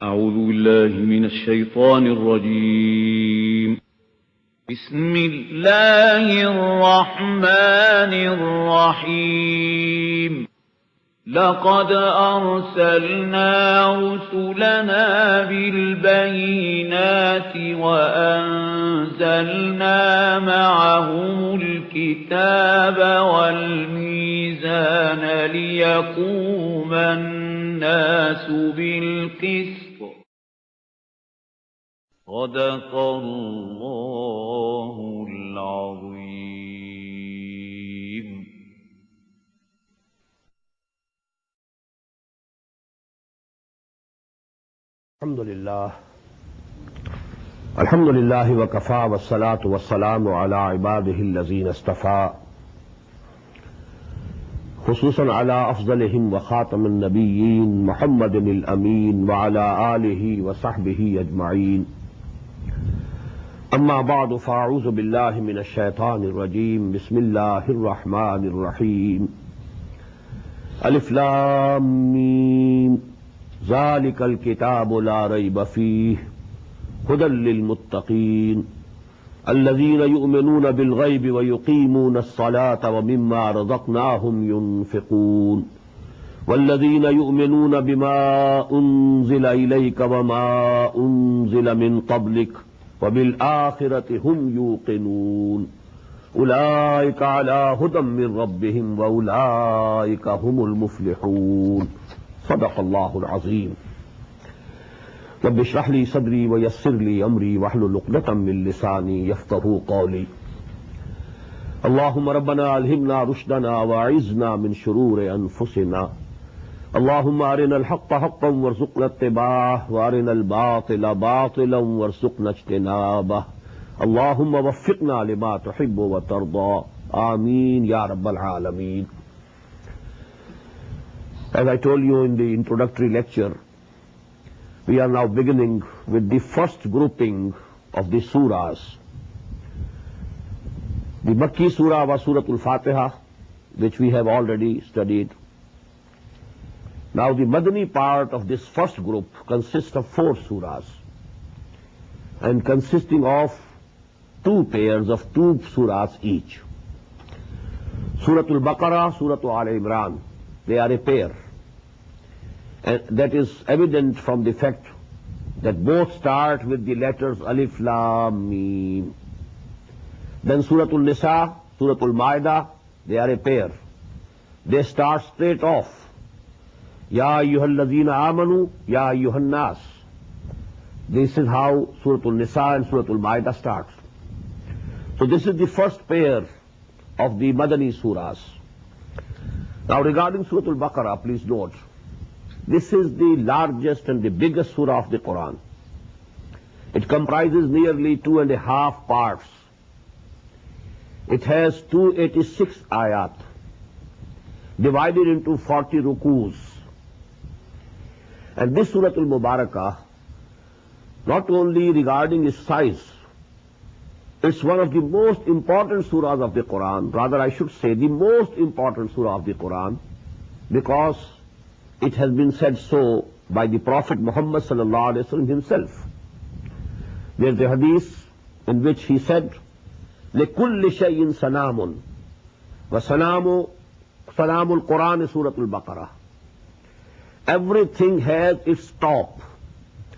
أعوذ بالله من الشيطان الرجيم. بسم الله الرحمن الرحيم. لقد أرسلنا رسلنا بالبينات وأنزلنا معهم الكتاب والميزان ليقوم الناس بالقسط. صدق الله العظيم. الحمد لله وكفى والصلاة والسلام على عباده الذين اصطفى خصوصا على أفضلهم وخاتم النبيين محمد الأمين وعلى آله وصحبه أجمعين. أما بعد فأعوذ بالله من الشيطان الرجيم. بسم الله الرحمن الرحيم. ألف لام ميم ذلك الكتاب لا ريب فيه هدى للمتقين الذين يؤمنون بالغيب ويقيمون الصلاة ومما رزقناهم ينفقون والذين يؤمنون بما أنزل إليك وما أنزل من قبلك وبالآخرة هم يوقنون أولئك على هدى من ربهم وأولئك هم المفلحون. صدق الله العظيم. رب اشرح لي صدري ويسر لي أمري واحلل عقدة من لساني يفقهوا قولي. اللهم ربنا ألهمنا رشدنا وأعذنا من شرور أنفسنا. اللهم أرنا الحق حقا وارزقنا اتباعه وأرنا الباطل باطلا وارزقنا اجتنابه. اللهم وفقنا لما تحب وترضى. آمين يا رب العالمين. As I told you in the introductory lecture, we are now beginning with the first grouping of the surahs. The Makki surah was Surah Al-Fatiha, which we have already studied. Now the Madani part of this first group consists of 4 surahs and consisting of 2 pairs of 2 surahs each. Surah Al-Baqarah, Surah Al-Imran, they are a pair. And that is evident from the fact that both start with the letters Alif Lam Mim. Then Surah Al-Nisa, Surah Al-Ma'idah, they are a pair. They start straight off. Ya ayyuhalladhina amanu, ya ayyuhan nas. This is how Surah Al-Nisa and Surah Al-Ma'idah starts. So this is the first pair of the Madani surahs. Now regarding Surah Al-Baqarah, please note, this is the largest and the biggest surah of the Quran. It comprises nearly 2.5 parts. It has 286 ayat, divided into 40 rukus. And this Surah Al-Mubarakah, not only regarding its size, it's one of the most important surahs of the Quran, rather I should say the most important surah of the Quran, because it has been said so by the Prophet Muhammad sallallahu alaihi wasallam himself. There's a hadith in which he said, لِكُلِّ شَيْءٍ سَلَامٌ وَسَلَامُ الْقُرْآنِ سُورَةُ الْبَقَرَةِ. Everything has its top,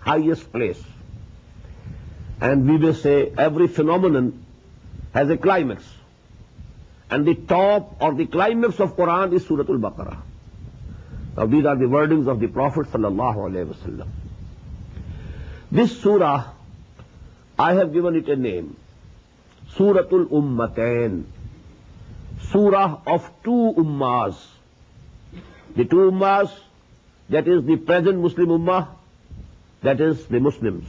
highest place. And we will say every phenomenon has a climax. And the top or the climax of Quran is Surah Al-Baqarah. Now these are the wordings of the Prophet sallallahu alaihi wasallam. This surah, I have given it a name, Suratul Ummatain, surah of 2 ummahs. The 2 ummahs, that is the present Muslim ummah, that is the Muslims,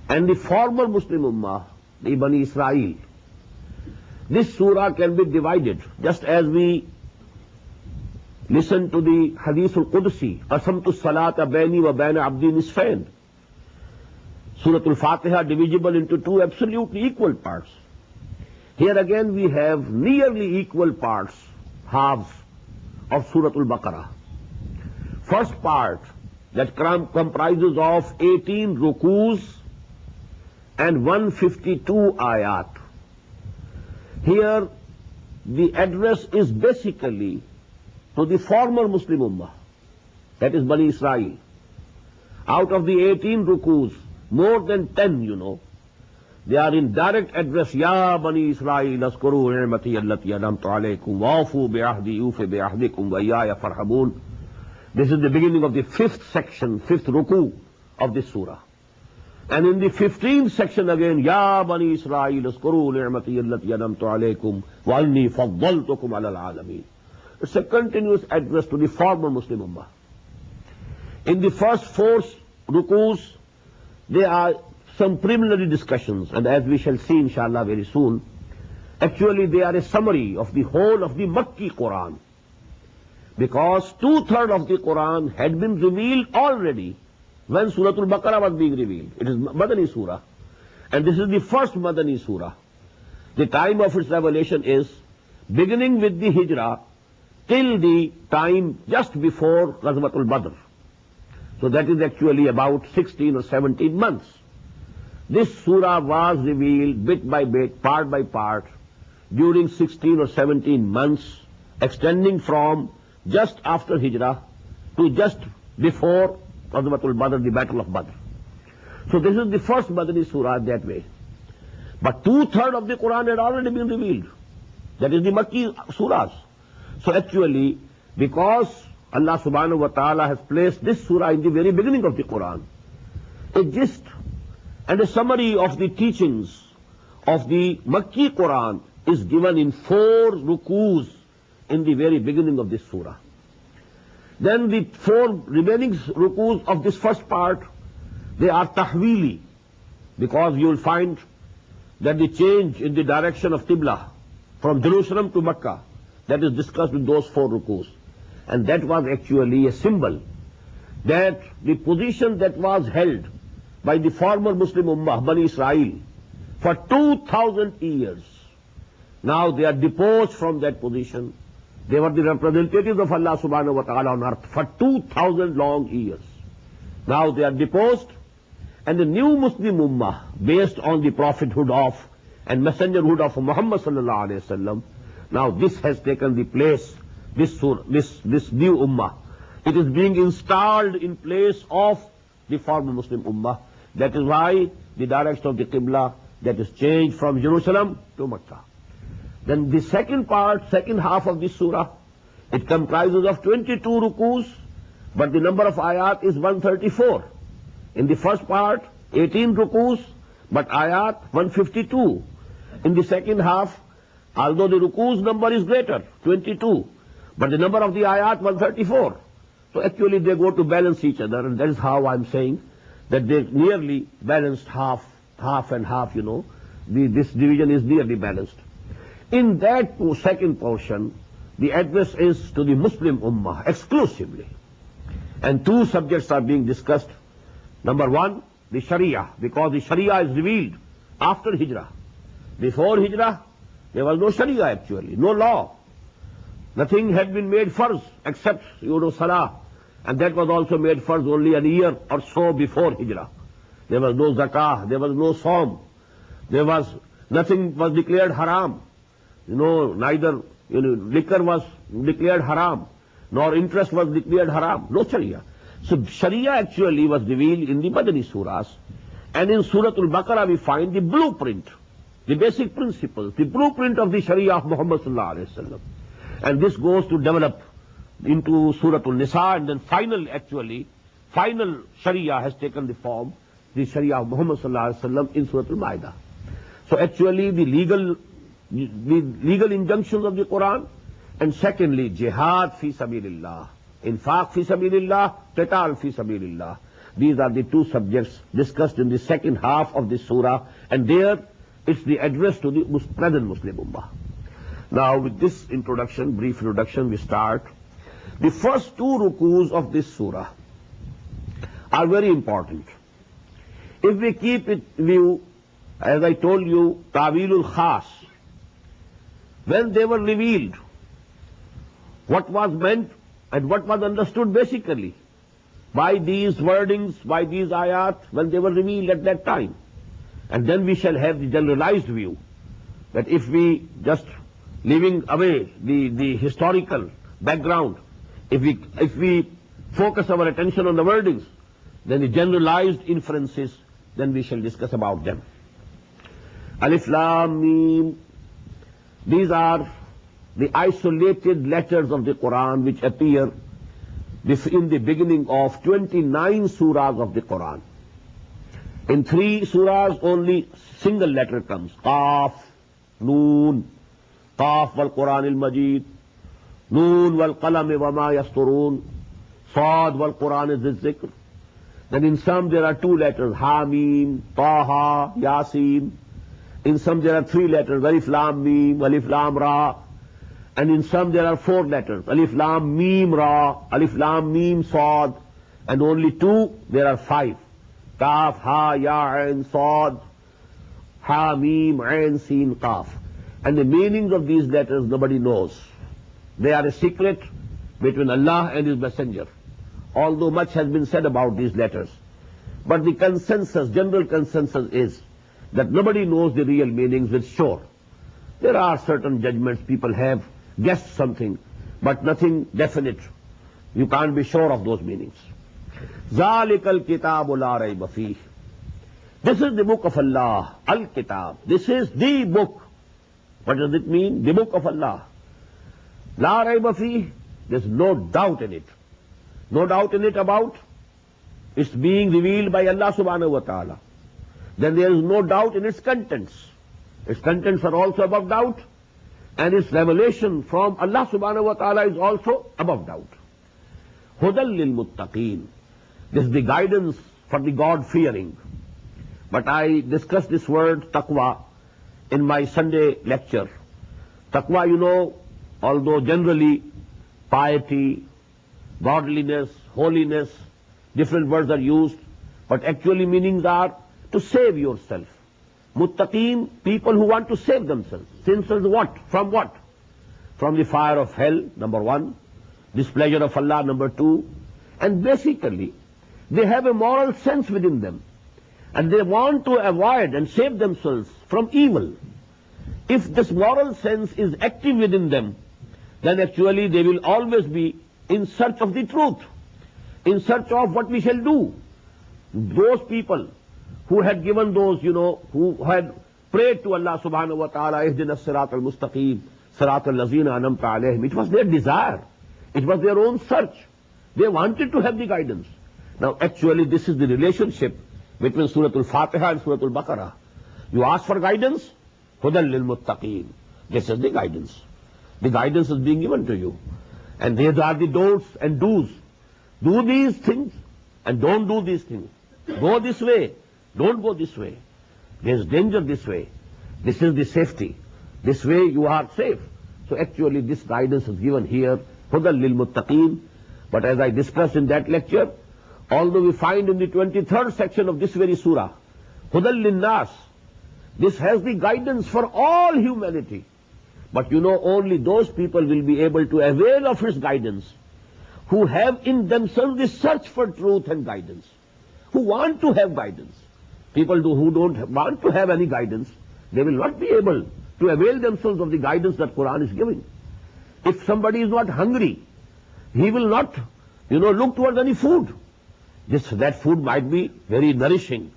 and the former Muslim ummah, the Bani Israel. This surah can be divided, just as we listen to the Hadith al-Qudsi, Qasamtu salata baini wa baina abdi nisfain. Surah Al-Fatiha divisible into 2 absolutely equal parts. Here again we have nearly equal halves of Surah Al-Baqarah. First part that comprises of 18 rukus and 152 ayat. Here, the address is basically to the former Muslim Ummah, that is Bani Israel. Out of the 18 rukus, more than 10, they are in direct address, Ya Bani Israel, askuru ni'mati allati anamtu alaykum, wa'afu bi'ahdi yufi bi'ahdikum, wa iyaya farhabun. This is the beginning of the 5th section, 5th ruku of this surah. And in the 15th section again, Ya Bani Israel, askuru ni'mati allati anamtu alaykum, wa anni faddaltukum ala al-alameen. It's a continuous address to the former Muslim Ummah. In the first 4 rukus, there are some preliminary discussions, and as we shall see inshallah very soon, actually they are a summary of the whole of the Makki Quran. Because 2/3 of the Quran had been revealed already when Surah Al-Baqarah was being revealed. It is Madani Surah. And this is the first Madani Surah. The time of its revelation is beginning with the Hijrah till the time just before Ghazwatul Badr. So that is actually about 16 or 17 months. This surah was revealed bit by bit, part by part, during 16 or 17 months, extending from just after Hijrah to just before Ghazwatul Badr, the Battle of Badr. So this is the first Madani surah that way. But 2/3 of the Quran had already been revealed. That is the Makki surahs. So actually, because Allah subhanahu wa ta'ala has placed this surah in the very beginning of the Quran, a gist and a summary of the teachings of the Makki Quran is given in 4 rukus in the very beginning of this surah. Then the 4 remaining rukus of this first part, they are tahweeli, because you will find that the change in the direction of Qibla from Jerusalem to Mecca, that is discussed in those 4 rukus. And that was actually a symbol that the position that was held by the former Muslim Ummah, Bani Israel, for 2,000 years. Now they are deposed from that position. They were the representatives of Allah subhanahu wa ta'ala on earth for 2,000 long years. Now they are deposed, and the new Muslim Ummah, based on the prophethood of and messengerhood of Muhammad sallallahu alayhi wa sallam, now this has taken the place, this new Ummah. It is being installed in place of the former Muslim Ummah. That is why the direction of the Qibla, that is changed from Jerusalem to Mecca. Then the second part, second half of this surah, it comprises of 22 rukus, but the number of ayat is 134. In the first part, 18 rukus, but ayat 152. In the second half, although the rukus number is greater, 22, but the number of the ayat 134. So actually they go to balance each other, and that is how I'm saying that they nearly balanced half and half, this division is nearly balanced. In that second portion, the address is to the Muslim Ummah exclusively. And 2 subjects are being discussed. Number 1, the Sharia, because the Sharia is revealed after Hijrah. Before Hijrah, there was no Sharia actually, no law. Nothing had been made farz except, Salah. And that was also made farz only a year or so before Hijrah. There was no zakah, there was no psalm, nothing was declared haram. Neither liquor was declared haram, nor interest was declared haram. No Sharia. So Sharia actually was revealed in the Madani surahs. And in Surah Al-Baqarah we find the blueprint, the basic principles, the blueprint of the Sharia of Muhammad sallallahu alaihi wasallam. And this goes to develop into Surah Al-Nisa, and then final Sharia has taken the form, the Sharia of Muhammad sallallahu alaihi wasallam in Surah Al-Ma'idah. So actually the legal injunctions of the Quran, and secondly jihad fi sabilillah, infaq fi sabilillah, qital fi sabilillah. These are the 2 subjects discussed in the second half of this surah, and there it's the address to the present Muslim Ummah. Now with this brief introduction, we start. The first 2 rukus of this surah are very important. If we keep it view, as I told you, Ta'wilul Khas, when they were revealed, what was meant and what was understood basically. by these wordings, by these ayat, when they were revealed at that time. And then we shall have the generalized view that if we just leaving away the historical background, if we focus our attention on the wordings, then the generalized inferences, then we shall discuss about them. Alif Lam Mim, these are the isolated letters of the Quran which appear in the beginning of 29 surahs of the Quran. In 3 surahs only single letter comes. Qaf, Noon, Qaf wal Quran al Majid, Noon wal Qalam wa ma yasturun, Sad wal Quran al Zikr. Then in some there are 2 letters, Hamim, Taha, Yasin. In some there are 3 letters, Alif Lam Mim, Alif Lam Ra. And in some there are 4 letters, Alif Lam Mim Ra, Alif Lam Mim Sad. And only 2, there are 5. Kaf, Ha, Ya, Ain, Sad, Ha, Mim, Ain, Sin, Kaf. And the meanings of these letters nobody knows. They are a secret between Allah and His Messenger. Although much has been said about these letters. But the consensus, general consensus is that nobody knows the real meanings with sure. There are certain judgments people have guessed something, but nothing definite. You can't be sure of those meanings. Zalikal kitabu la rayba fih. This is the book of Allah, Al-Kitab. This is the book. What does it mean? The book of Allah. La rayba fih, there's no doubt in it. No doubt in it about it's being revealed by Allah subhanahu wa ta'ala. Then there is no doubt in its contents. Its contents are also above doubt, and its revelation from Allah subhanahu wa ta'ala is also above doubt. Hudal lil muttaqeen. This is the guidance for the God-fearing. But I discussed this word taqwa in my Sunday lecture. Taqwa, you know, although generally piety, godliness, holiness, different words are used, but actually meanings are to save yourself. Muttaqeen, people who want to save themselves. Themselves what? From what? From the fire of hell, number 1. Displeasure of Allah, number 2. And basically, they have a moral sense within them. And they want to avoid and save themselves from evil. If this moral sense is active within them, then actually they will always be in search of the truth, in search of what we shall do. Those people who had given those, who had prayed to Allah subhanahu wa ta'ala, Ihdina sirat al-mustaqim, sirat al-lazina anamta alayhim. It was their desire. It was their own search. They wanted to have the guidance. Now actually this is the relationship between Surah Al-Fatiha and Surah Al-Baqarah. You ask for guidance, Hudal lil muttaqeen. This is the guidance. The guidance is being given to you. And these are the don'ts and do's. Do these things and don't do these things. Go this way, don't go this way. There's danger this way. This is the safety. This way you are safe. So actually this guidance is given here, Hudal lil muttaqeen. But as I discussed in that lecture, although we find in the 23rd section of this very surah, Hudal lin nas, this has the guidance for all humanity. But only those people will be able to avail of His guidance who have in themselves the search for truth and guidance, who want to have guidance. People who don't want to have any guidance, they will not be able to avail themselves of the guidance that Quran is giving. If somebody is not hungry, he will not, look towards any food. That food might be very nourishing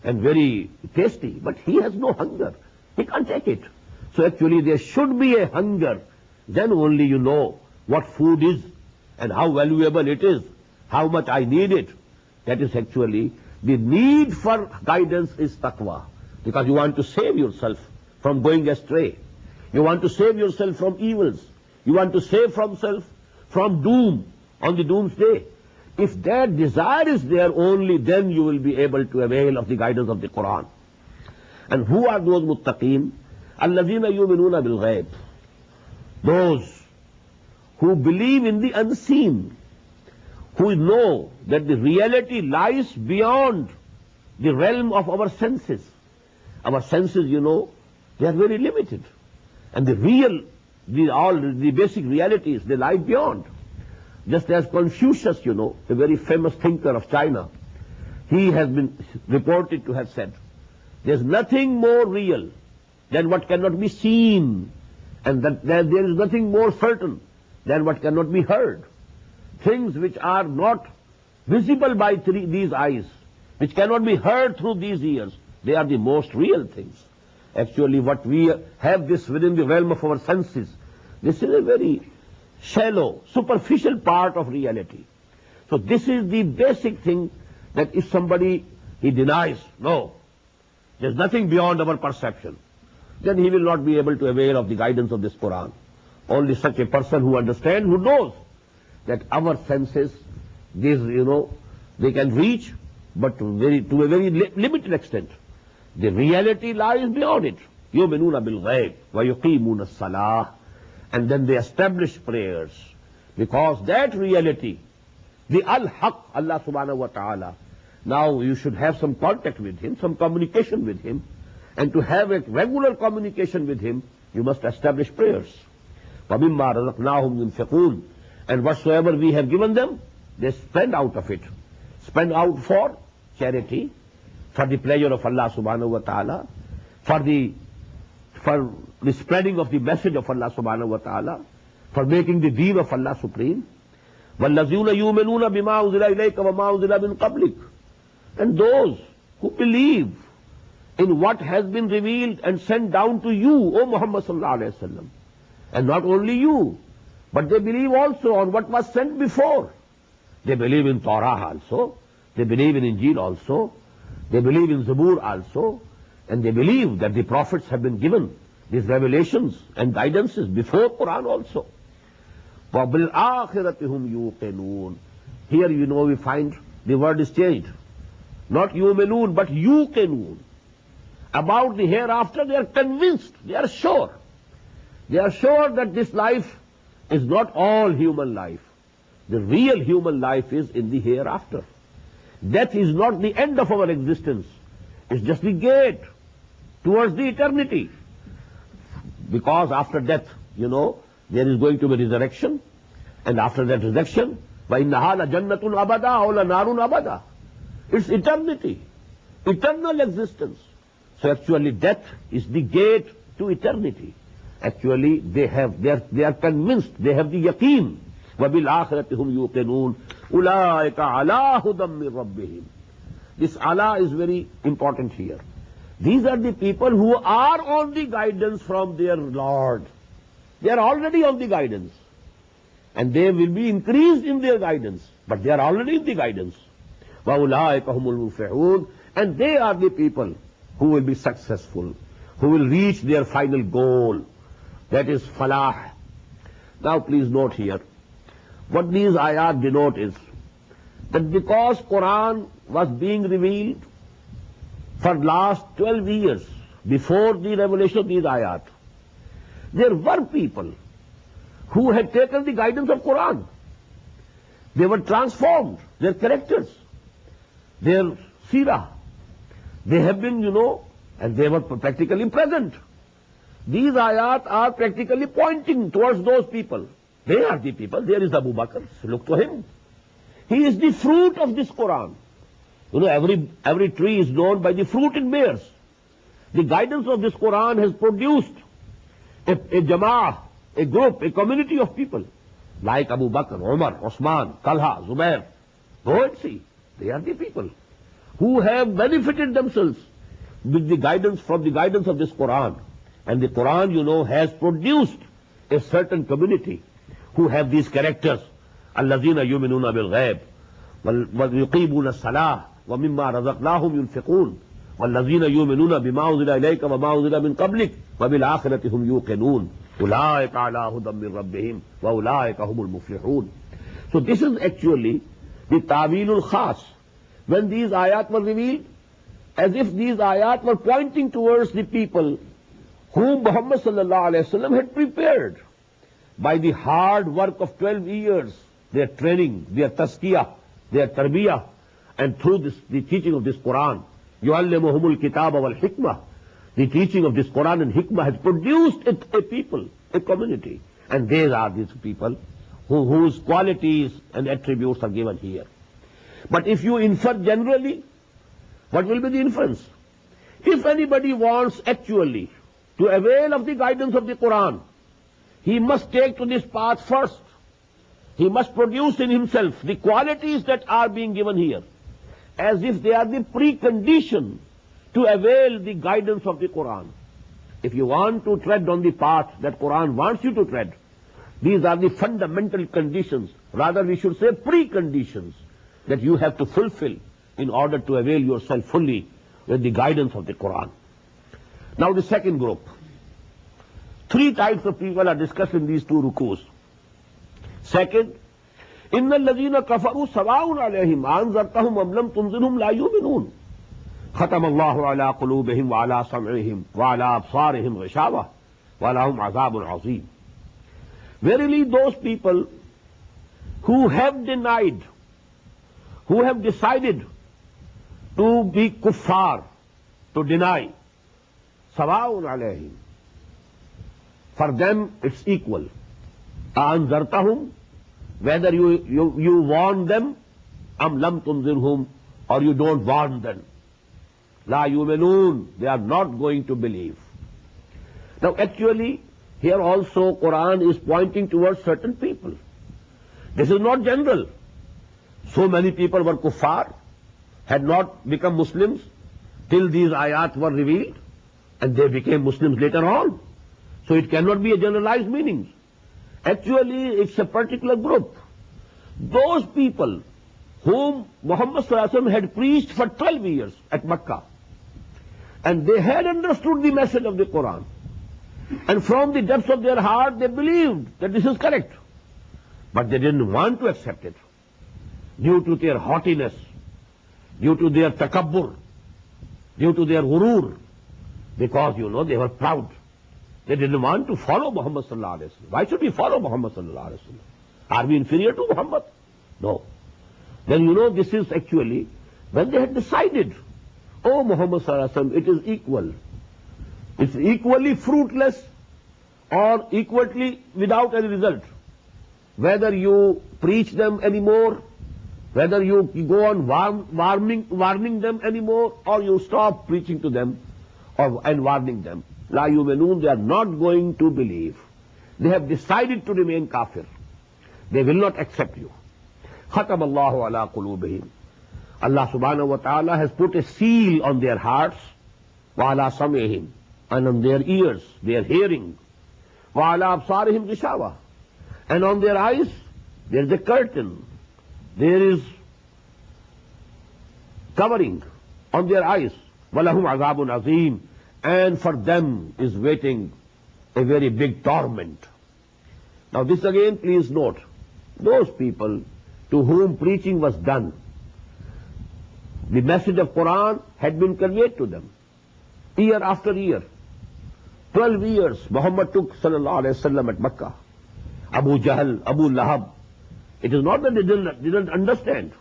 and very tasty, but he has no hunger. He can't take it. So actually there should be a hunger. Then only you know what food is and how valuable it is, how much I need it. That is actually the need for guidance is taqwa. Because you want to save yourself from going astray. You want to save yourself from evils. You want to save from self from doom on the doomsday. If that desire is there, only then you will be able to avail of the guidance of the Quran. And who are those muttaqeen? الَّذِينَ يُؤْمِنُونَ بِالْغَيْبِ. Those who believe in the unseen, who know that the reality lies beyond the realm of our senses. Our senses, they are very limited. And the basic realities, they lie beyond. Just as Confucius, a very famous thinker of China, he has been reported to have said, there's nothing more real than what cannot be seen, and that there is nothing more certain than what cannot be heard. Things which are not visible by these eyes, which cannot be heard through these ears, they are the most real things. Actually, what we have this within the realm of our senses, this is a very shallow, superficial part of reality. So this is the basic thing, that if somebody, he denies, no, there's nothing beyond our perception, then he will not be able to avail of the guidance of this Quran. Only such a person who understands, who knows that our senses, these, they can reach, but to a very limited extent. The reality lies beyond it. يُؤْمِنُونَ بِالْغَيْبِ وَيُقِيمُونَ الصَّلَاةِ. And then they establish prayers. Because that reality, the Al-Haq, Allah subhanahu wa ta'ala, now you should have some contact with him, some communication with him. And to have a regular communication with him, you must establish prayers. وَمِمَّا رَزَقْنَاهُمْ يُنْفِقُونَ. And whatsoever we have given them, they spend out of it. Spend out for charity, for the pleasure of Allah subhanahu wa ta'ala, for the spreading of the message of Allah subhanahu wa ta'ala, for making the deen of Allah supreme. وَالَّذِينَ يُؤْمِنُونَ بِمَا أُنزِلَ إِلَيْكَ وَمَا أُنزِلَ مِنْ قَبْلِكَ. And those who believe in what has been revealed and sent down to you, O Muhammad sallallahu alayhi wa sallam. And not only you, but they believe also on what was sent before. They believe in Torah also, they believe in Injil also, they believe in Zabur also, and they believe that the prophets have been given these revelations and guidances before Quran also. وَبِالْآخِرَةِ هُمْ يُوقِنُونَ. Here we find the word is changed. Not yu'minun, but yuqinun. About the hereafter, they are convinced, they are sure. They are sure that this life is not all human life. The real human life is in the hereafter. Death is not the end of our existence. It's just the gate towards the eternity. Because after death, there is going to be resurrection. And after that resurrection, وَإِنَّهَا لَجَنَّةٌ أَبَدًا أَوْ لَنَارٌ أَبَدًا. It's eternity, eternal existence. So actually death is the gate to eternity. Actually they are convinced, they have the yaqeen. وَبِالْآخِرَةِ هُمْ يُوقِنُونَ أُولَٰئِكَ عَلَىٰ هُدًى مِّن رَبِّهِمْ. This Allah is very important here. These are the people who are on the guidance from their Lord. They are already on the guidance. And they will be increased in their guidance. But they are already in the guidance. وَأُولَٰئِكَ هُمُ الْمُفْلِحُونَ. And they are the people who will be successful, who will reach their final goal. That is falah. Now please note here, what these ayat denote is that because Quran was being revealed for last 12 years before the revelation of these ayat, there were people who had taken the guidance of Quran. They were transformed, their characters, their seerah. They have been, and they were practically present. These ayat are practically pointing towards those people. They are the people. There is Abu Bakr. Look to him. He is the fruit of this Quran. Every tree is known by the fruit it bears. The guidance of this Quran has produced a jama'ah, a group, a community of people like Abu Bakr, Umar, Osman, Talha, Zubair. Go and see. They are the people who have benefited themselves with the guidance from the guidance of this Quran. And the Quran, has produced a certain community who have these characters. الَّذِينَ يُؤْمِنُونَ بِالْغَيْبِ وَيُقِيمُونَ الصَّلَاةَ وَمِمَّا رَزَقْنَاهُمْ يُنْفِقُونَ وَالَّذِينَ يُؤْمِنُونَ بِمَا أُنزِلَ إِلَيْكَ وَمَا أُنزِلَ مِنْ قَبْلِكَ وَبِالْآخِرَةِ هُمْ يُوقِنُونَ أُولَٰئِكَ عَلَىٰ هُدًى مِّن رَبِّهِمْ وَأُولَٰئِكَ هُمُ الْمُفْلِحُونَ. So this is actually the ta'wilul khas. When these ayat were revealed, as if these ayat were pointing towards the people whom Muhammad sallallahu alayhi wa sallam had prepared by the hard work of 12 years, their training, their tazkiyah, their tarbiyah, and through the teaching of this Quran. يُعَلِّمُهُمُ الْكِتَابَ وَالْحِكْمَةِ. The teaching of this Quran and hikmah has produced a people, a community. And these are these people whose qualities and attributes are given here. But if you infer generally, what will be the inference? If anybody wants actually to avail of the guidance of the Quran, he must take to this path first. He must produce in himself the qualities that are being given here, as if they are the precondition to avail the guidance of the Quran. If you want to tread on the path that Quran wants you to tread, these are the fundamental conditions, rather we should say preconditions, that you have to fulfill in order to avail yourself fully with the guidance of the Quran. Now the second group. 3 types of people are discussed in these 2 rukus. Second, إِنَّ الَّذِينَ كَفَرُوا سَوَاءٌ عَلَيْهِمْ أَنذَرْتَهُمْ أَمْ لَمْ تُنذِرْهُمْ لَا يُؤْمِنُونَ ختم الله على قلوبهم وعلى سمعهم وعلى أبصارهم غشاوة ولهم عذاب عظيم. Verily those people who have denied, who have decided to be kuffar, to deny, سواء عليهم, for them it's equal. أَأَنذَرْتَهُمْ, whether you warn them, أَمْ لَمْ تُنذِرْهُمْ, or you don't warn them. La yu'minun, they are not going to believe. Now actually, here also Quran is pointing towards certain people. This is not general. So many people were kuffar, had not become Muslims till these ayat were revealed, and they became Muslims later on. So it cannot be a generalized meaning. Actually, it's a particular group. Those people whom Muhammad sallallahu alaihi wasallam had preached for 12 years at Makkah, and they had understood the message of the Quran, and from the depths of their heart they believed that this is correct, but they didn't want to accept it due to their haughtiness, due to their takabbur, due to their ghurur, because they were proud. They didn't want to follow Muhammad sallallahu alaihi wasallam. Why should we follow Muhammad sallallahu alaihi wasallam? Are we inferior to Muhammad? No. Then this is actually when they had decided, oh Muhammad sallallahu alaihi wasallam, it is equal. It's equally fruitless or equally without any result. Whether you preach them anymore, whether you go on warning them anymore, or you stop preaching to them and warning them. La yu'minun, they are not going to believe. They have decided to remain kafir. They will not accept you. Khatam Allahu ala qulubihim. Allah subhanahu wa ta'ala has put a seal on their hearts, wa ala sam'ihim, and on their ears, their hearing, wa ala absarihim gishawa, and on their eyes there is a curtain, there is covering on their eyes. Walahum azabun azim, and for them is waiting a very big torment. Now this again, please note, those people to whom preaching was done, the message of Quran had been conveyed to them year after year. 12 years Muhammad took sallallahu alaihi wasallam at Makkah. Abu Jahl, Abu Lahab, it is not that they didn't understand.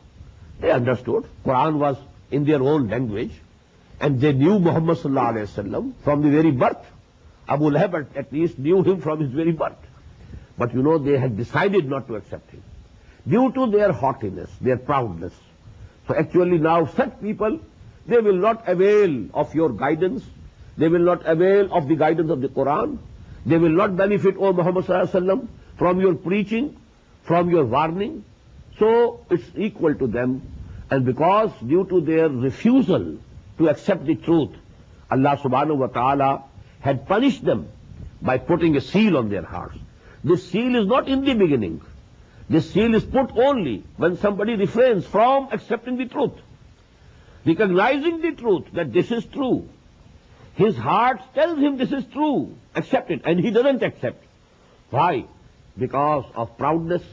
They understood. Quran was in their own language, and they knew Muhammad sallallahu alaihi wasallam from the very birth. Abu Lahab at least knew him from his very birth. But they had decided not to accept him due to their haughtiness, their proudness. So actually now such people, they will not avail of your guidance. They will not avail of the guidance of the Quran. They will not benefit, O Muhammad sallallahu alaihi wasallam, from your preaching, from your warning. So it's equal to them. And because due to their refusal to accept the truth, Allah subhanahu wa ta'ala had punished them by putting a seal on their hearts. This seal is not in the beginning. This seal is put only when somebody refrains from accepting the truth, recognizing the truth that this is true. His heart tells him this is true, accept it, and he doesn't accept. Why? Because of proudness,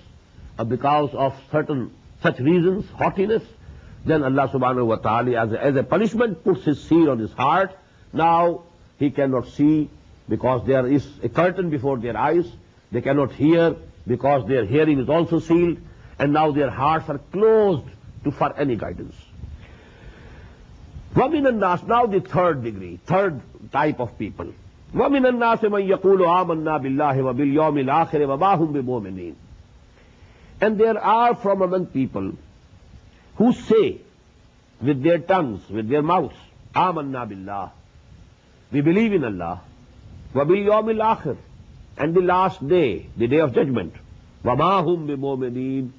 or because of certain such reasons, haughtiness. Then Allah subhanahu wa ta'ala as a punishment puts his seal on his heart. Now he cannot see because there is a curtain before their eyes. They cannot hear because their hearing is also sealed, and now their hearts are closed for any guidance. وَمِنَ النَّاسِ, now the third degree, third type of people. وَمِنَ النَّاسِ مَنْ يَقُولُ آمَنَّا بِاللَّهِ وَبِالْيَوْمِ الْآخِرِ وَمَا هُمْ بِمُؤْمِنِينَ. And there are from among people who say with their tongues, with their mouths, Amanna billah, we believe in Allah, wa bil yawmil akhir, and the last day, the day of judgment, wa ma hum bi mu'minin,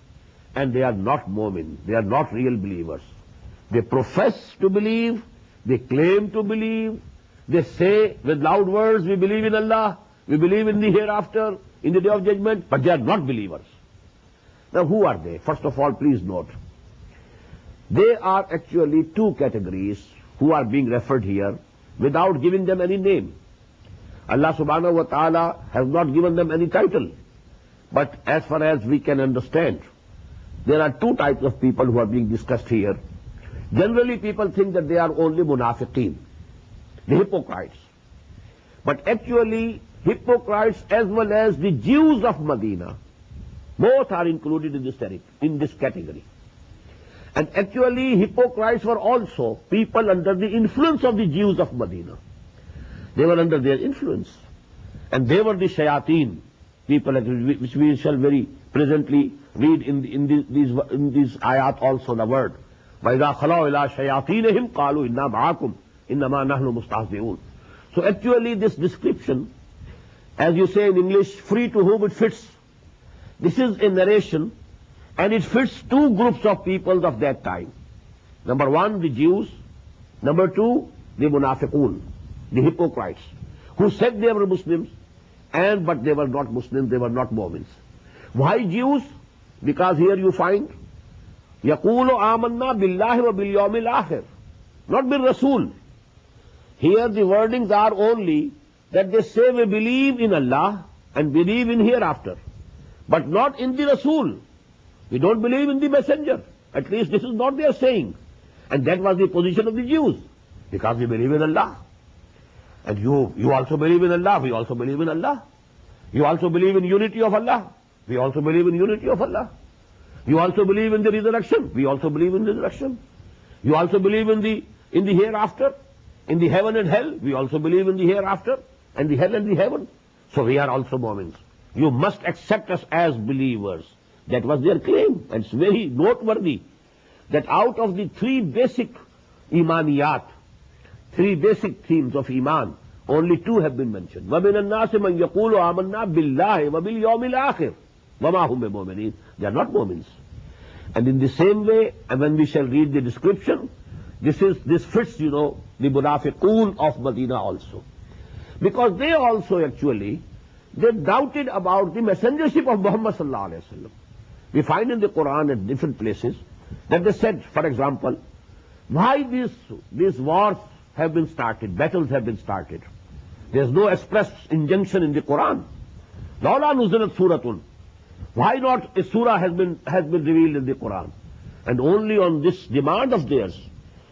and they are not mu'min, they are not real believers. They profess to believe, they claim to believe, they say with loud words, we believe in Allah, we believe in the hereafter, in the day of judgment, but they are not believers. Now who are they? First of all, please note, they are actually two categories who are being referred here without giving them any name. Allah subhanahu wa ta'ala has not given them any title. But as far as we can understand, there are two types of people who are being discussed here. Generally people think that they are only munafiqeen, the hypocrites. But actually hypocrites as well as the Jews of Medina, both are included in this category. And actually hypocrites were also people under the influence of the Jews of Medina. They were under their influence. And they were the shayateen, people which we shall very presently read in these ayat also, the word. وَإِذَا خَلَوْا إِلَىٰ شَيَاطِينِهِمْ قَالُوا إِنَّا مَعَكُمْ إِنَّمَا نَحْنُ مُسْتَهْزِئُونَ. So actually this description, as you say in English, free to whom it fits. This is a narration, and it fits two groups of people of that time. Number one, the Jews. Number two, the munafiqun, the hypocrites, who said they were Muslims, but they were not Muslims, they were not Mu'mins. Why Jews? Because here you find, يَقُولُ آمَنَّا بِاللَّهِ وَبِالْيَوْمِ الْآخِرِ, not bil Rasul. Here the wordings are only that they say we believe in Allah and believe in hereafter, but not in the Rasul. We don't believe in the messenger. At least this is not their saying. And that was the position of the Jews, because we believe in Allah. And you also believe in Allah, we also believe in Allah. You also believe in unity of Allah, we also believe in unity of Allah. You also believe in the resurrection, we also believe in resurrection. You also believe in the hereafter, in the heaven and hell, we also believe in the hereafter, and the hell and the heaven. So we are also Mu'mins. You must accept us as believers. That was their claim, and it's very noteworthy that out of the three basic imaniyat, three basic themes of iman, only two have been mentioned. وَمِنَ النَّاسِ مَنْ يَقُولُ آمَنَّا بِاللَّهِ وَبِالْيَوْمِ الْآخِرِ وَمَا هُمْ بِمُؤْمِنِينَ. They are not Mu'mins. And in the same way, and when we shall read the description, this fits, the munafiqun of Medina also. Because they also actually, they doubted about the messengership of Muhammad sallallahu alaihi wasallam. We find in the Quran at different places that they said, for example, why these wars have been started, battles have been started. There's no express injunction in the Quran. لَوْلَا نُزِلَتْ سُورَةٌ. Why not a surah has been revealed in the Quran? And only on this demand of theirs,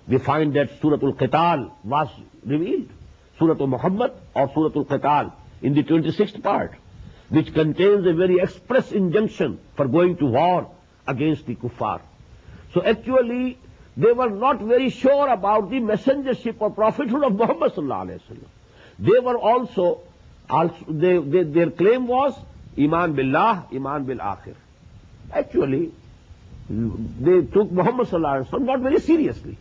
we find that Suratul Qital was revealed. Suratul Muhammad or Suratul Qital in the 26th part, which contains a very express injunction for going to war against the kuffar. So actually, they were not very sure about the messengership or prophethood of Muhammad sallallahu alaihi wasallam. They were also their claim was Iman billah, Iman bil akhir. Actually, they took Muhammad sallallahu alaihi wasallam not very seriously.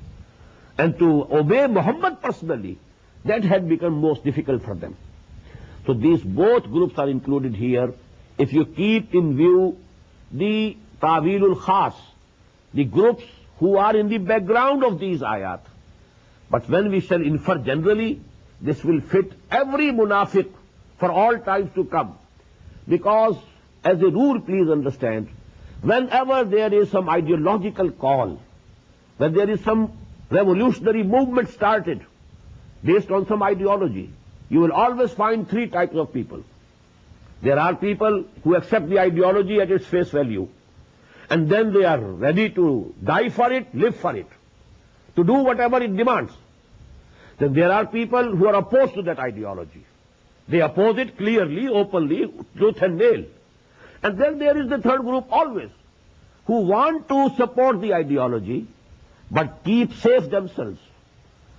And to obey Muhammad personally, that had become most difficult for them. So these both groups are included here. If you keep in view the Tawilul Khas, the groups who are in the background of these ayat. But when we shall infer generally, this will fit every munafiq for all times to come. Because, as a rule, please understand, whenever there is some ideological call, when there is some revolutionary movement started based on some ideology, you will always find three types of people. There are people who accept the ideology at its face value, and then they are ready to die for it, live for it, to do whatever it demands. Then there are people who are opposed to that ideology. They oppose it clearly, openly, tooth and nail. And then there is the third group always, who want to support the ideology, but keep safe themselves.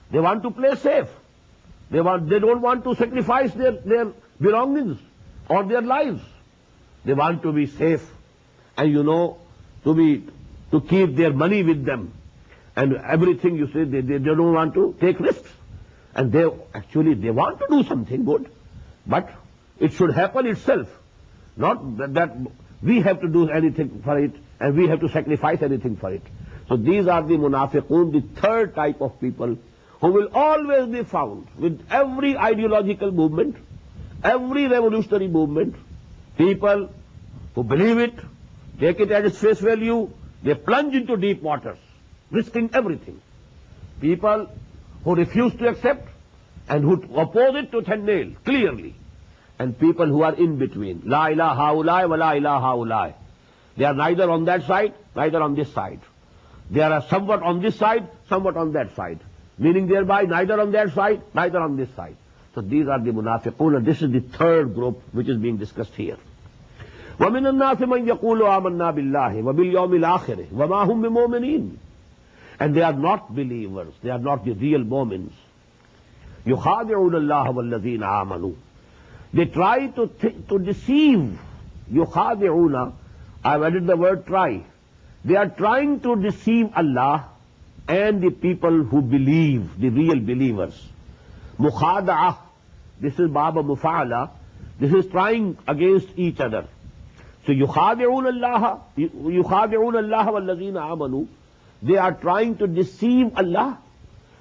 They want to play safe. They don't want to sacrifice their belongings or their lives. They want to be safe. and to keep their money with them. And everything you say, they don't want to take risks. And they want to do something good. But it should happen itself. Not that we have to do anything for it and we have to sacrifice anything for it. So these are the munafiqun, the third type of people who will always be found with every ideological movement, every revolutionary movement. People who believe it, take it at its face value, they plunge into deep waters, risking everything. People who refuse to accept and who oppose it tooth and nail, clearly. And people who are in between. La ilaha haulai wa la ilaha haulai. They are neither on that side, neither on this side. They are somewhat on this side, somewhat on that side. Meaning thereby neither on that side, neither on this side. So these are the munafiqun, and this is the third group which is being discussed here. وَمِنَ النَّاسِ مَنْ يَقُولُ آمَنَّا بِاللَّهِ وَبِالْيَوْمِ الْآخِرِ وَمَا هُمْ بِمُؤْمِنِينَ. And they are not believers, they are not the real mu'mins. يُخَادِعُونَ اللَّهَ وَالَّذِينَ آمَنُوا. They try to deceive. يُخَادِعُونَ, I've added the word try. They are trying to deceive Allah and the people who believe, the real believers. Mukhada'ah, this is Baba Mufa'ala, this is trying against each other. So يُخَادِعُونَ اللَّهَ وَالَّذِينَ آمَنُوا. They are trying to deceive Allah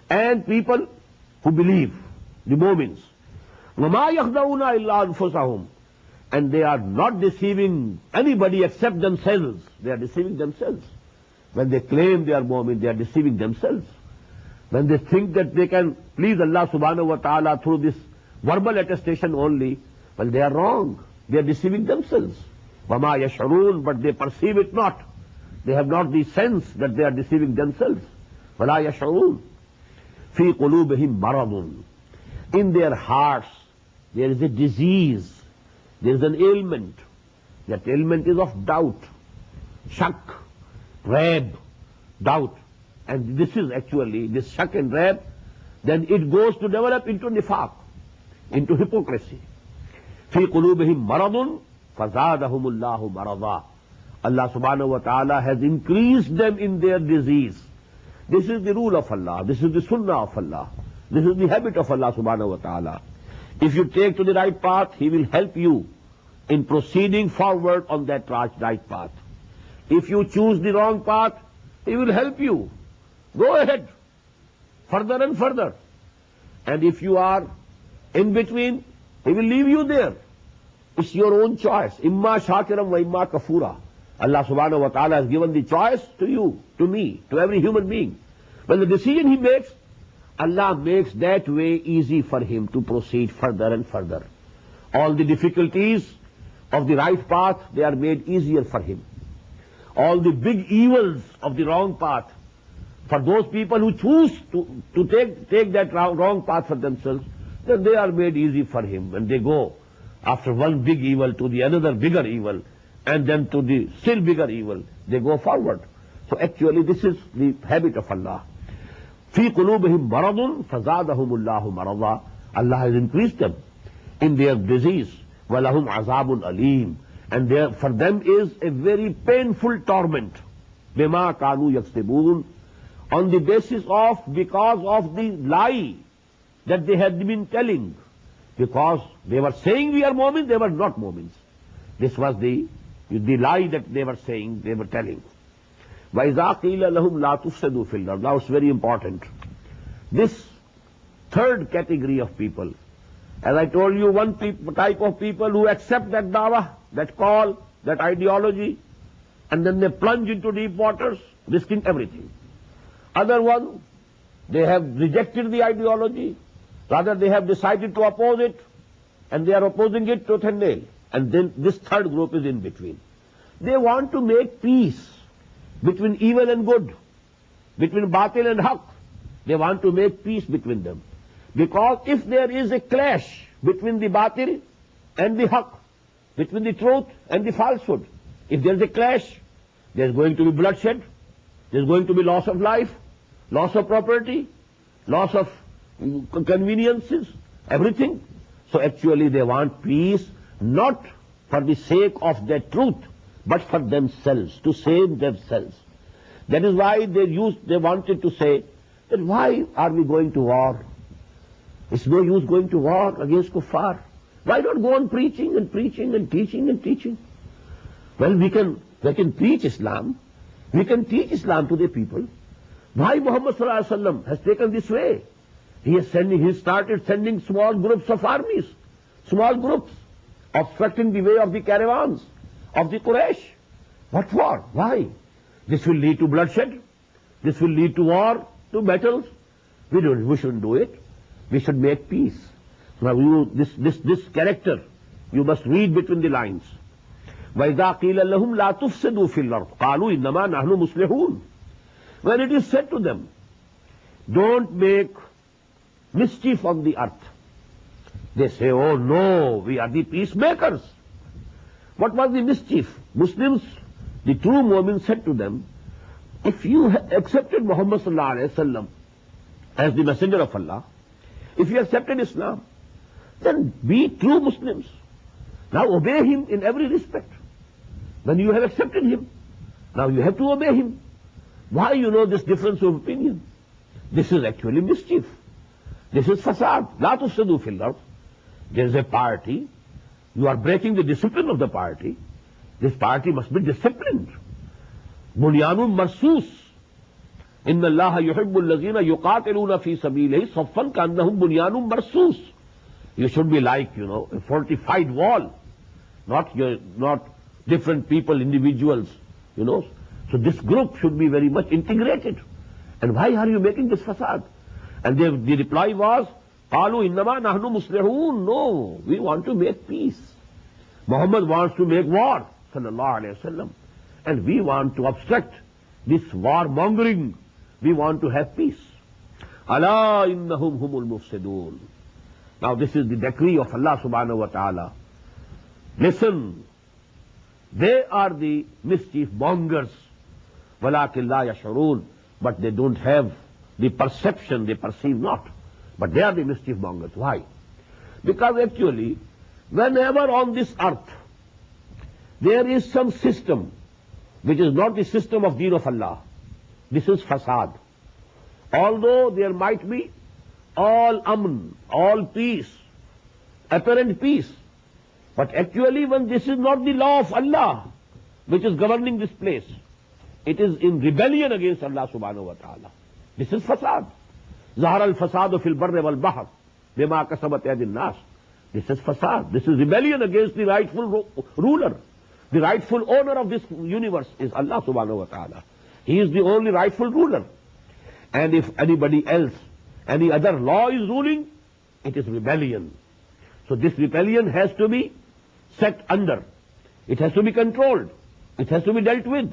and people who believe, the mu'mins. وَمَا يَخْدَعُونَ إِلَّا أَنفُسَهُمْ. And they are not deceiving anybody except themselves. They are deceiving themselves. When they claim they are mu'min, they are deceiving themselves. When they think that they can please Allah subhanahu wa ta'ala through this verbal attestation only, well, they are wrong. They are deceiving themselves. وَمَا يَشْعُرُونَ. But they perceive it not. They have not the sense that they are deceiving themselves. وَلَا يَشْعُرُونَ. فِي قُلُوبِهِمْ مَرَضٌ. In their hearts there is a disease, there is an ailment. That ailment is of doubt, shak, raib, doubt. And this is actually, this shak and raib, then it goes to develop into nifaq, into hypocrisy. فِي قُلُوبِهِمْ مَرَضٌ فَزَادَهُمُ اللَّهُ مَرَضًا. Allah subhanahu wa ta'ala has increased them in their disease. This is the rule of Allah, this is the sunnah of Allah, this is the habit of Allah subhanahu wa ta'ala. If you take to the right path, He will help you in proceeding forward on that right path. If you choose the wrong path, He will help you. Go ahead, further and further. And if you are in between, He will leave you there. It's your own choice. Imma shakiram wa imma kafura. Allah subhanahu wa ta'ala has given the choice to you, to me, to every human being. When the decision he makes, Allah makes that way easy for him to proceed further and further. All the difficulties of the right path, they are made easier for him. All the big evils of the wrong path, for those people who choose to take that wrong path for themselves, then they are made easy for him. And they go after one big evil to the another bigger evil, and then to the still bigger evil. They go forward. So actually this is the habit of Allah. فِي قُلُوبِهِمْ مَرَضٌ فَزَادَهُمُ اللَّهُ مَرَضًا. Allah has increased them in their disease. وَلَهُمْ عَذَابٌ أَلِيمٌ. And for them is a very painful torment. بِمَا كَانُوا يَكْسِبُونَ. On the basis of, because of the lie that they had been telling. Because they were saying we are Mu'min, they were not Mu'mins. This was the lie that they were saying, they were telling. وَإِذَا قِيلَ لَهُمْ لَا تُفْسِدُوا فِي الْأَرْضِ. Now it's very important. This third category of people, as I told you, one type of people who accept that dawah, that call, that ideology, and then they plunge into deep waters, risking everything. Other one, they have rejected the ideology, rather they have decided to oppose it, and they are opposing it tooth and nail. And then this third group is in between. They want to make peace between evil and good, between batil and haqq. They want to make peace between them. Because if there is a clash between the batil and the haqq, between the truth and the falsehood, if there is a clash, there is going to be bloodshed, there is going to be loss of life, loss of property, loss of conveniences, everything. So actually they want peace, not for the sake of the truth, but for themselves, to save themselves. That is why they wanted to say that why are we going to war? It's no use going to war against kuffar. Why not go on preaching and preaching and teaching and teaching? Well, we can preach Islam. We can teach Islam to the people. Why Muhammad sallallahu alaihi wasallam has taken this way? He started sending small groups of armies, small groups, obstructing the way of the caravans of the Quraysh. What for? Why? This will lead to bloodshed. This will lead to war, to battles. We shouldn't do it. We should make peace. Now this character, you must read between the lines. وَإِذَا قِيلَ لَهُمْ لَا تُفْسِدُوا فِي الْأَرْضِ قَالُوا إِنَّمَا نَحْنُ مُصْلِحُونَ. When it is said to them, don't make mischief on the earth, they say, oh no, we are the peacemakers. What was the mischief? Muslims, the true mu'min, said to them, if you accepted Muhammad sallallahu alaihi wasallam as the messenger of Allah, if you accepted Islam, then be true Muslims. Now obey him in every respect. When you have accepted him, now you have to obey him. Why this difference of opinion? This is actually mischief. This is fasad. La tufsidu fil ard. There is a party. You are breaking the discipline of the party. This party must be disciplined. Bunyanun marsus. Inna Allah yuhibbu allazina yuqatiluna fi sabilihi saffan ka'annahum bunyanun marsus. You should be like, a fortified wall. Not different people, individuals, So this group should be very much integrated. And why are you making this fasad? And the reply was, قَالُوا إِنَّمَا نَحْنُ مُصْلِحُونَ. No, we want to make peace. Muhammad wants to make war, sallallahu alayhi wasallam. And we want to obstruct this warmongering. We want to have peace. أَلَا إِنَّهُمْ هُمُ الْمُفْسِدُونَ. Now this is the decree of Allah subhanahu wa ta'ala. Listen, they are the mischief mongers. وَلَكِنْ لَا يَشْعُرُونَ. But they don't have the perception, they perceive not. But they are the mischief mongers. Why? Because actually, whenever on this earth there is some system which is not the system of Deen of Allah, this is fasad. Although there might be all amn, all peace, apparent peace, but actually when this is not the law of Allah which is governing this place, it is in rebellion against Allah subhanahu wa ta'ala. This is fasad. ظهر الفساد في البر والبحر بما كسبت أيدي الناس. This is fasad. This is rebellion against the rightful ruler. The rightful owner of this universe is Allah subhanahu wa ta'ala. He is the only rightful ruler. And if anybody else, any other law is ruling, it is rebellion. So this rebellion has to be set under. It has to be controlled. It has to be dealt with.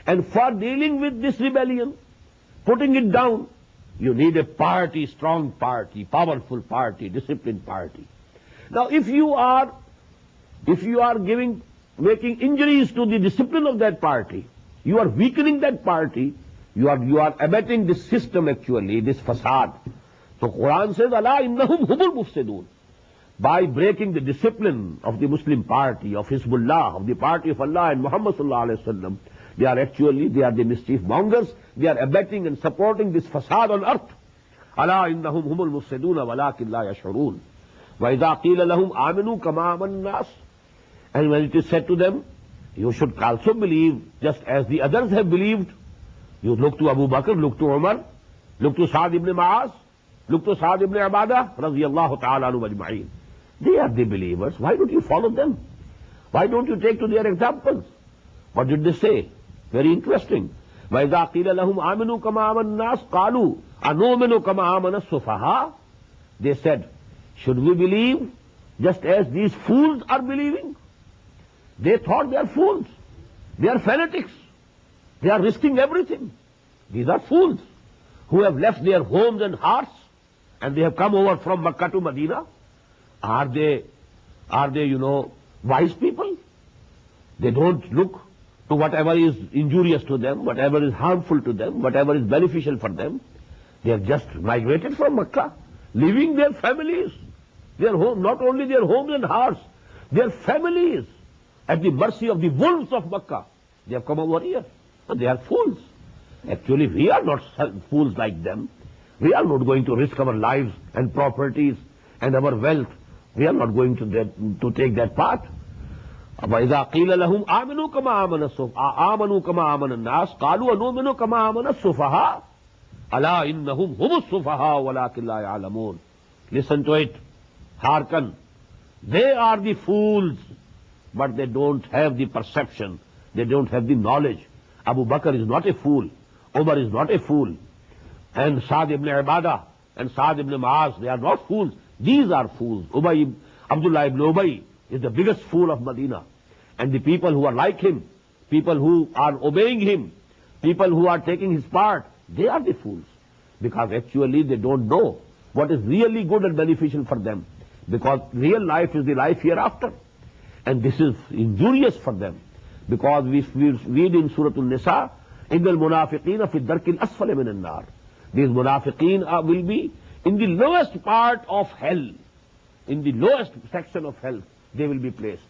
And for dealing with this rebellion, putting it down, you need a party, strong party, powerful party, disciplined party. Now if you are making injuries to the discipline of that party, you are weakening that party, you are abetting this system actually, this fasad. So Quran says, Allah innahum humul mufsidun. By breaking the discipline of the Muslim party, of Hizbullah, of the party of Allah and Muhammad sallallahu alaihi wasallam, they are the mischief mongers. They are abetting and supporting this fasad on earth. Allah innahum humul mufsidun walakin la yash'urun. Wa idha qila lahum aminu kama aman nas. And when it is said to them, you should also believe just as the others have believed. You look to Abu Bakr, look to Umar, look to Sa'd ibn Ma'az, look to Sa'd ibn Ubadah, radiyallahu ta'ala anhu ajma'in. They are the believers. Why don't you follow them? Why don't you take to their examples? What did they say? Very interesting. وَإِذَا قِيلَ لَهُمْ آمِنُوا كَمَا آمَنَ النَّاسُ قَالُوا أَنُؤْمِنُ كَمَا آمَنَ السُّفَهَاءُ. They said, should we believe just as these fools are believing? They thought they are fools. They are fanatics. They are risking everything. These are fools who have left their homes and hearts and they have come over from Makkah to Medina. Are they, wise people? They don't look to whatever is injurious to them, whatever is harmful to them, whatever is beneficial for them. They have just migrated from Makkah, leaving their families, their home, not only their homes and hearts, their families, at the mercy of the wolves of Makkah. They have come over here. And they are fools. Actually, we are not fools like them. We are not going to risk our lives and properties and our wealth. We are not going to take that path. وَإِذَا قِيلَ لَهُمْ آمِنُوا كَمَا آمَنَ النَّاسِ قَالُوا أَنُؤْمِنُ كَمَا آمَنَ السُّفَهَاءُ أَلَا إِنَّهُمْ هُمُ السُّفَهَاءُ وَلَكِنْ لَا يَعْلَمُونَ. Listen to it. Hearken. They are the fools, but they don't have the perception. They don't have the knowledge. Abu Bakr is not a fool. Umar is not a fool. And Sa'd ibn Ibadah and Sa'd ibn Mu'az, they are not fools. These are fools. Abdullah ibn Ubay is the biggest fool of Medina. And the people who are like him, people who are obeying him, people who are taking his part, they are the fools. Because actually they don't know what is really good and beneficial for them. Because real life is the life hereafter. And this is injurious for them. Because we read in Surah An-Nisa, إِنَّ الْمُنَافِقِينَ فِي الدَّرْكِ الْأَسْفَلِ مِنَ النَّارِ. These munafiqeen will be in the lowest part of hell. In the lowest section of hell, they will be placed.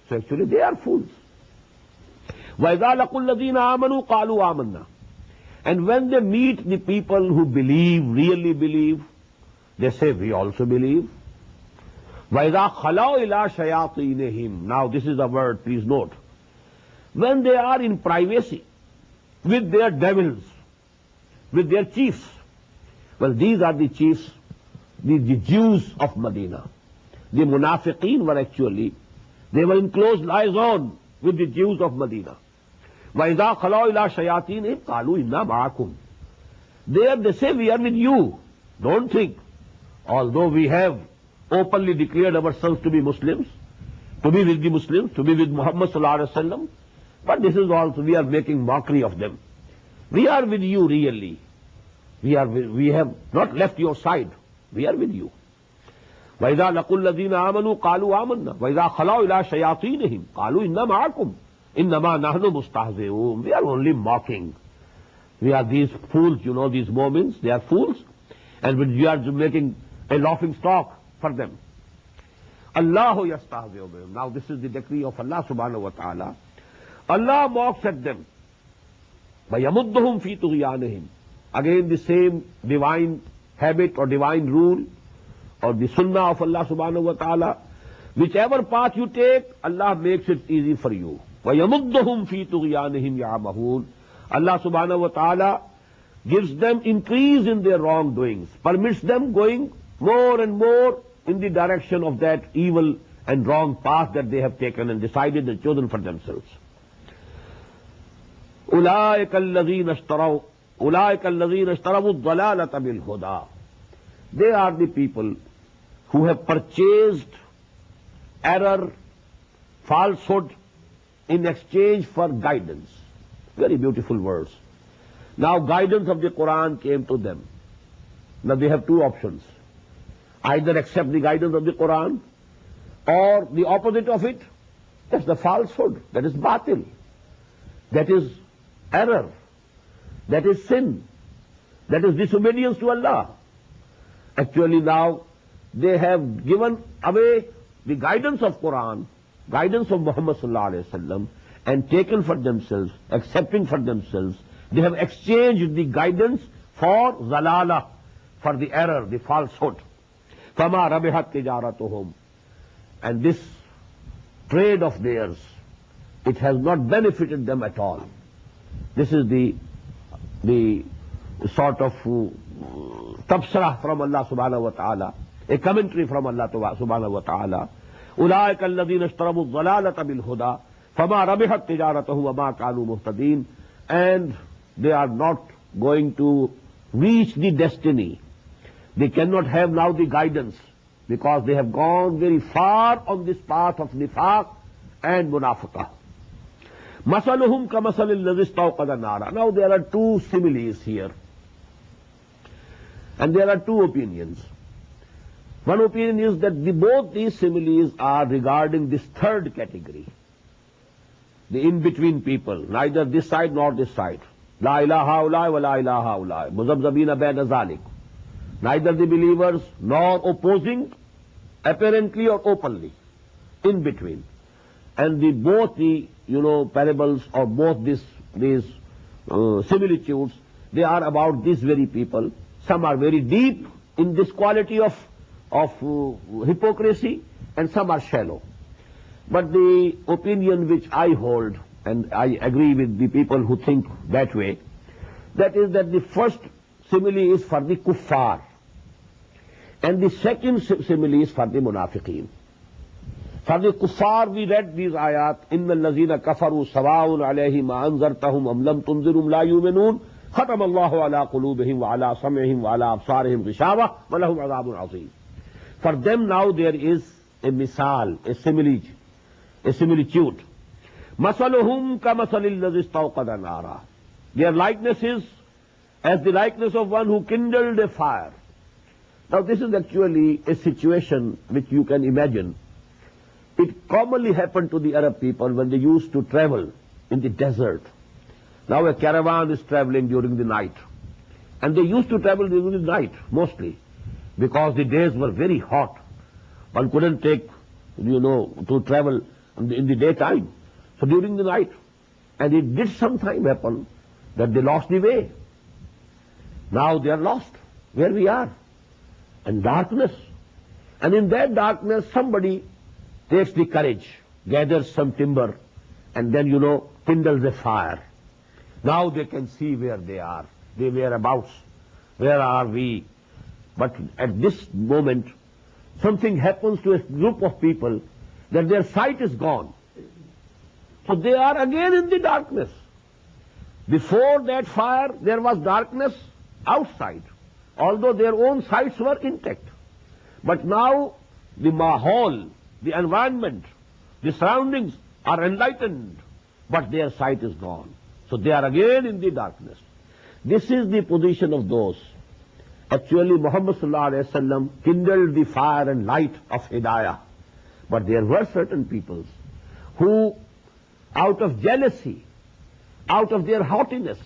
So actually they are fools. وَإِذَا لَقُوا الَّذِينَ آمَنُوا قَالُوا آمَنَّا. And when they meet the people who believe, really believe, they say, we also believe. وَإِذَا خَلَوْا إِلَىٰ شَيَاطِينِهِمْ. Now this is the word, please note. When they are in privacy with their devils, with their chiefs. Well, these are the chiefs, the Jews of Medina. The munafiqeen were actually, they were in close liaison with the Jews of Medina. وَإِذَا خَلَوْا إِلَىٰ شَيَاطِينِهِمْ قَالُوا إِنَّا مَعَكُمْ. There they say, we are with you. Don't think. Although we have openly declared ourselves to be Muslims, to be with the Muslims, to be with Muhammad sallallahu alaihi wasallam, but this is also, we are making mockery of them. We are with you really. We have not left your side. We are with you. وَإِذَا لَقُوا الَّذِينَ آمَنُوا قَالُوا آمَنَّا وَإِذَا خَلَوْا إِلَىٰ شَيَاطِينِهِمْ قَالُوا إِنَّا مَعَكُمْ إِنَّمَا نَحْنُ مُسْتَهْزِئُونَ. We are only mocking. We are these fools, you know, these moments, they are fools. And we are making a laughing stock for them. Allahu yastahzi'u bihim. Now this is the decree of Allah subhanahu wa ta'ala. Allah mocks at them. وَيَمُدُّهُمْ فِي طُغْيَانِهِمْ. Again the same divine habit or divine rule or the sunnah of Allah subhanahu wa ta'ala. Whichever path you take, Allah makes it easy for you. وَيَمُدُّهُمْ فِي طُغْيَانِهِمْ يَعْمَهُونَ. Allah subhanahu wa ta'ala gives them increase in their wrongdoings, permits them going more and more in the direction of that evil and wrong path that they have taken and decided and chosen for themselves. أُولَٰئِكَ الَّذِينَ اشْتَرَوْا الضَّلَالَةَ بِالْهُدَىٰ. They are the people who have purchased error, falsehood in exchange for guidance. Very beautiful words. Now guidance of the Quran came to them. Now they have two options. Either accept the guidance of the Quran or the opposite of it. That's the falsehood. That is batil. That is error. That is sin. That is disobedience to Allah. Actually now they have given away the guidance of Quran, guidance of Muhammad sallallahu alaihi wasallam, and taken for themselves, accepting for themselves. They have exchanged the guidance for zalala, for the error, the falsehood. فَمَا رَبِحَتْ تِجَارَتُهُمْ. And this trade of theirs, it has not benefited them at all. This is the sort of tabsirah from Allah subhanahu wa ta'ala, a commentary from Allah subhanahu wa ta'ala. أُولَٰئِكَ الَّذِينَ اشْتَرَوُا الضَّلَالَةَ بِالْهُدَىٰ فَمَا رَبِحَتْ تِجَارَتُهُمْ وَمَا كَانُوا مُهْتَدِينَ. And they are not going to reach the destiny. They cannot have now the guidance because they have gone very far on this path of nifaq and munafiqah. مَثَلُهُمْ كَمَثَلِ الَّذِي اسْتَوْقَدَ نَارًا. Now there are two similes here. And there are two opinions. One opinion is that both these similes are regarding this third category. The in-between people, neither this side nor this side. La ilaha ulai wa la ilaha ulai. Muzabzabina baina zalik. Neither the believers nor opposing, apparently or openly. In between. And both the parables or both these similitudes, they are about these very people. Some are very deep in this quality of hypocrisy, and some are shallow. But the opinion which I hold, and I agree with the people who think that way, that is that the first simile is for the kuffar, and the second simile is for the munafiqeen. For the kuffar, we read these ayat, إِنَّ الَّذِينَ كَفَرُوا سَوَاءٌ عَلَيْهِمْ أَنذَرْتَهُمْ أَمْ لَمْ تُنذِرْهُمْ لَا يُؤْمِنُونَ ختم الله على قلوبهم وعلى سمعهم وعلى أبصارهم غشاوة ولهم عذاب عظيم. For them now there is a misal, a similitude. مثلهم كمثل الذي استوقد نارا. Their likeness is as the likeness of one who kindled a fire. Now this is actually a situation which you can imagine. It commonly happened to the Arab people when they used to travel in the desert. Now a caravan is traveling during the night. And they used to travel during the night, mostly, because the days were very hot. One couldn't take, to travel in the daytime. So during the night. And it did sometime happen that they lost the way. Now they are lost, where we are. And darkness. And in that darkness, somebody takes the courage, gathers some timber, and then, kindles a fire. Now they can see where they are, their whereabouts. Where are we? But at this moment, something happens to a group of people that their sight is gone. So they are again in the darkness. Before that fire, there was darkness outside, although their own sights were intact. But now the mahal, the environment, the surroundings are enlightened, but their sight is gone. So they are again in the darkness. This is the position of those. Actually, Muhammad sallallahu alaihi wasallam kindled the fire and light of Hidayah. But there were certain peoples who, out of jealousy, out of their haughtiness,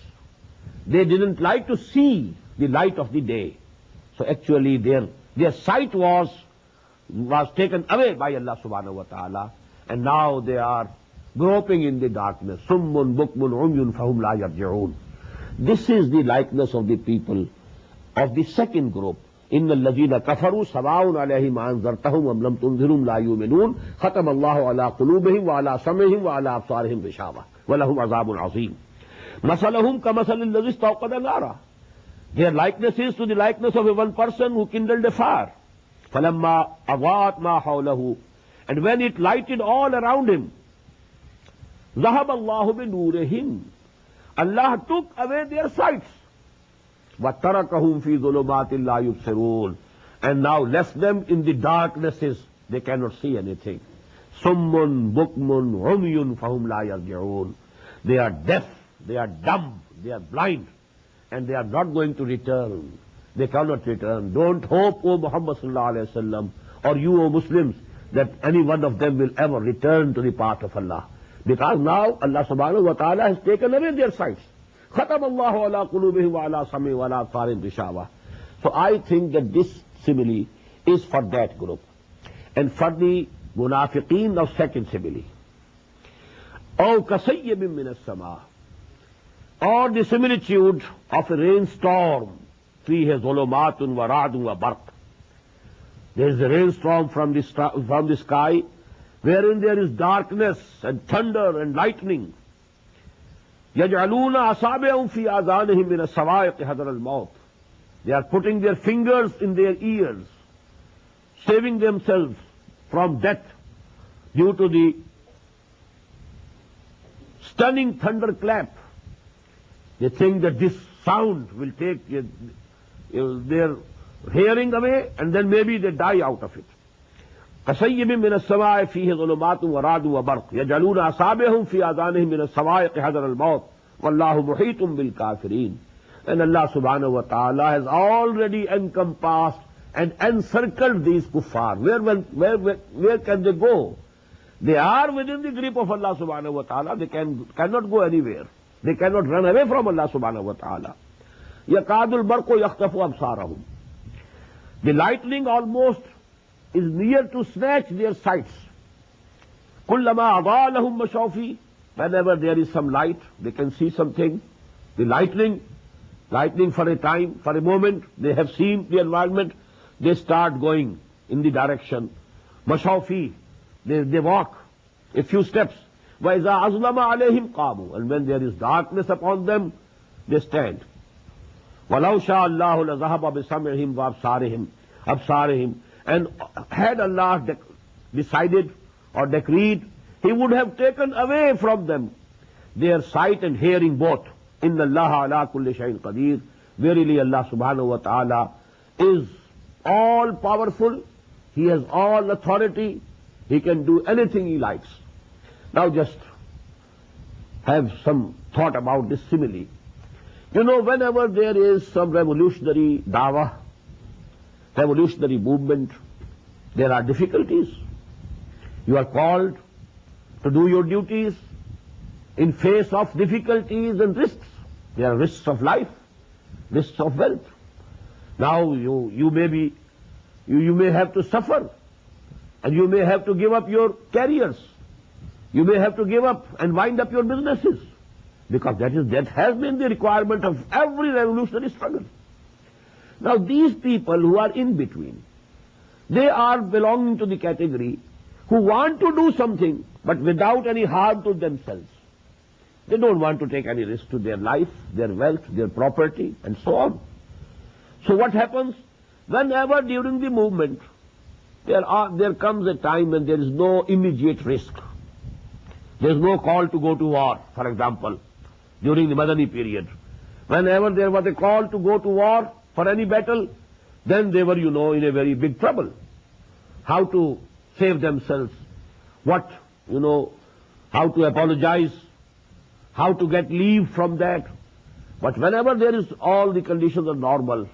they didn't like to see the light of the day. So actually their sight was taken away by Allah subhanahu wa ta'ala, and now they are groping in the darkness. Summun bukmun umyun fahum la yarji'un. This is the likeness of the people of the second group. إن الذين كفروا سواء عليهم أنذرتهم أم لم تنذرهم لا يؤمنون ختم الله على قلوبهم وعلى سمعهم وعلى أبصارهم غشاوة ولهم عذاب عظيم. مثلهم كمثل الذي استوقد نارا. Their likeness is to the likeness of a one person who kindled a fire. فلما أضاءت ما حوله, and when it lighted all around him, ذهب الله بنورهم, Allah took away their sights. وَتَرَكَهُمْ فِي ظُلُمَاتٍ لَا يُبْصِرُونَ, and now left them in the darknesses, they cannot see anything. صُمٌّ بُكْمٌ عُمْيٌ فَهُمْ لَا يَرْجِعُونَ. They are deaf, they are dumb, they are blind, and they are not going to return. They cannot return. Don't hope, O Muhammad sallallahu alayhi wa sallam, or you, O Muslims, that any one of them will ever return to the path of Allah. Because now Allah subhanahu wa ta'ala has taken away their sights. ختم الله على قلوبهم وعلى سمعهم وعلى أبصارهم غشاوة. So I think that this simile is for that group. And for the munafiqeen of second simile. أو كصيب من السماء, or the similitude of a rainstorm. فيه ظلمات ورعد وبرق. There is a rainstorm from the sky, wherein there is darkness and thunder and lightning. يَجْعَلُونَ أَصَابِعَهُمْ فِي آذَانِهِمْ مِنَ الصَّوَاعِقِ حَذَرَ الْمَوْتِ. They are putting their fingers in their ears, saving themselves from death due to the stunning thunderclap. They think that this sound will take their hearing away, and then maybe they die out of it. كَصَيِّبٍ مِّنَ السَّمَاءِ فِيهِ ظُلُمَاتٌ وَرَعْدٌ وَبَرْقٌ يَجْعَلُونَ أَصَابِعَهُمْ فِي آذَانِهِمْ مِنَ الصَّوَاعِقِ حَذَرَ الْمَوْتِ وَاللَّهُ مُحِيطٌ بِالْكَافِرِينَ. And Allah subhanahu wa ta'ala has already encompassed and encircled these kuffar. Where can they go? They are within the grip of Allah subhanahu wa ta'ala. They cannot go anywhere. They cannot run away from Allah subhanahu wa ta'ala. يَكَادُ الْبَرْقُ يَخْطَفُ أَبْصَارَهُم. The lightning almost is near to snatch their sights. كُلَّمَا أَضَاءَ لَهُمْ مَشَوْا فِيهِ. Whenever there is some light, they can see something. The lightning for a time, for a moment, they have seen the environment, they start going in the direction. مَشَوْا فِيهِ. They walk a few steps. وَإِذَا أَظْلَمَ عَلَيْهِمْ قَامُوا. And when there is darkness upon them, they stand. وَلَوْ شَاءَ اللَّهُ لَذَهَبَ بِسَمْعِهِمْ وَأَبْصَارِهِمْ. And had Allah decided or decreed, He would have taken away from them their sight and hearing both. إِنَّ اللَّهَ عَلَى كُلِّ شَيْءٍ قَدِيرٌ. Verily Allah subhanahu wa ta'ala is all powerful. He has all authority. He can do anything He likes. Now just have some thought about this simile. You know, whenever there is some revolutionary dawah, revolutionary movement, there are difficulties. You are called to do your duties in face of difficulties and risks. There are risks of life, risks of wealth. Now you may have to suffer, and you may have to give up your careers. You may have to give up and wind up your businesses, because that has been the requirement of every revolutionary struggle. Now these people who are in between, they are belonging to the category who want to do something but without any harm to themselves. They don't want to take any risk to their life, their wealth, their property, and so on. So what happens? Whenever during the movement there comes a time when there is no immediate risk. There is no call to go to war, for example, during the Madani period. Whenever there was a call to go to war for any battle, then they were, in a very big trouble. How to save themselves, how to apologize, how to get leave from that. But whenever there is all the conditions are normal,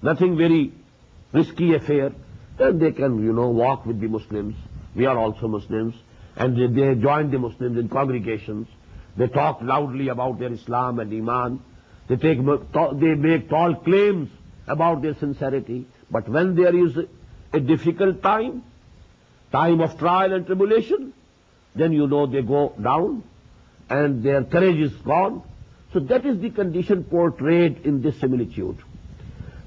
nothing very risky affair, then they can, walk with the Muslims. We are also Muslims. And they join the Muslims in congregations. They talk loudly about their Islam and Iman. They make tall claims about their sincerity. But when there is a difficult time of trial and tribulation, then they go down and their courage is gone. So that is the condition portrayed in this similitude.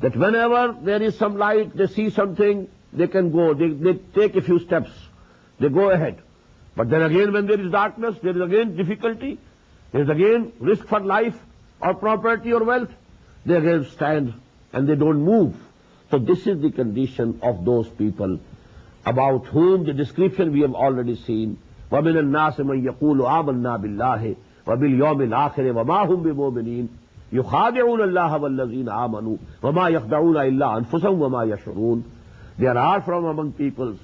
That whenever there is some light, they see something, they can go, they take a few steps, they go ahead. But then again, when there is darkness, there is again difficulty, there is again risk for life or property or wealth, they again stand and they don't move. So this is the condition of those people about whom the description we have already seen. وَمِنَ النَّاسِ مَنْ يَقُولُ آمَنَّا بِاللَّهِ وَبِالْيَوْمِ الْآخِرِ وَمَا هُمْ بِمُؤْمِنِينَ يُخَادِعُونَ اللَّهَ وَالَّذِينَ آمَنُوا وَمَا يَخْدَعُونَ إِلَّا أَنفُسَهُمْ وَمَا يَشْعُرُونَ. There are from among peoples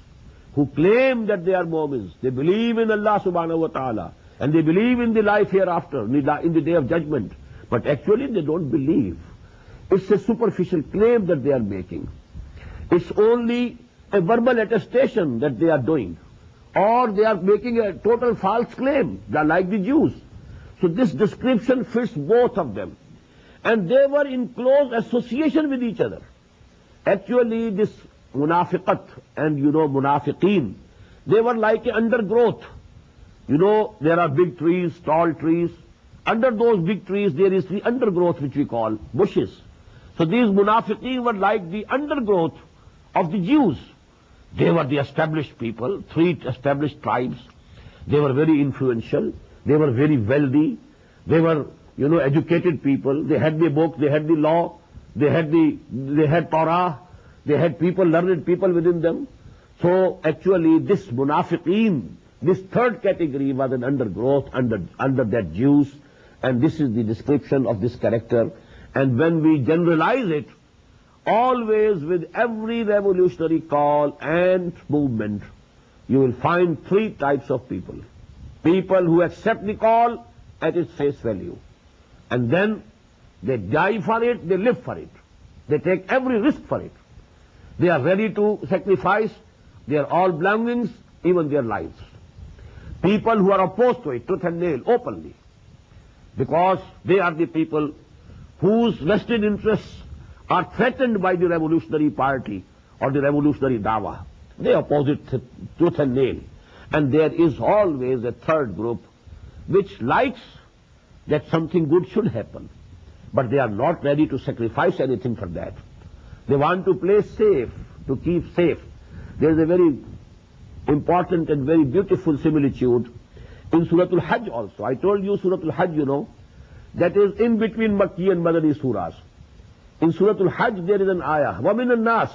who claim that they are Mu'mins, they believe in Allah subhanahu wa ta'ala, and they believe in the life hereafter, in the day of judgment, but actually they don't believe. It's a superficial claim that they are making. It's only a verbal attestation that they are doing, or they are making a total false claim. They are like the Jews. So this description fits both of them. And they were in close association with each other. Actually, this munafiqat and, munafiqeen, they were like an undergrowth. There are big trees, tall trees. Under those big trees, there is the undergrowth which we call bushes. So these munafiqeen were like the undergrowth of the Jews. They were the established people, 3 established tribes. They were very influential. They were very wealthy. They were, educated people. They had the book, they had the law, they had Torah, they had people, learned people within them. So actually this munafiqeen, this third category was an undergrowth under that Jews, and this is the description of this character. And when we generalize it, always with every revolutionary call and movement, you will find 3 types of people. People who accept the call at its face value, and then they die for it, they live for it. They take every risk for it. They are ready to sacrifice their all belongings, even their lives. People who are opposed to it, tooth and nail, openly, because they are the people whose vested interests are threatened by the revolutionary party or the revolutionary dawah. They oppose it tooth and nail. And there is always a third group which likes that something good should happen, but they are not ready to sacrifice anything for that. They want to play safe, to keep safe. There is a very important and very beautiful similitude in Surah Al-Hajj also. I told you Surah Al-Hajj, you know, that is in between Makki and Madani surahs. In Surah Al-Hajj there is an ayah, وَمِنَ النَّاسِ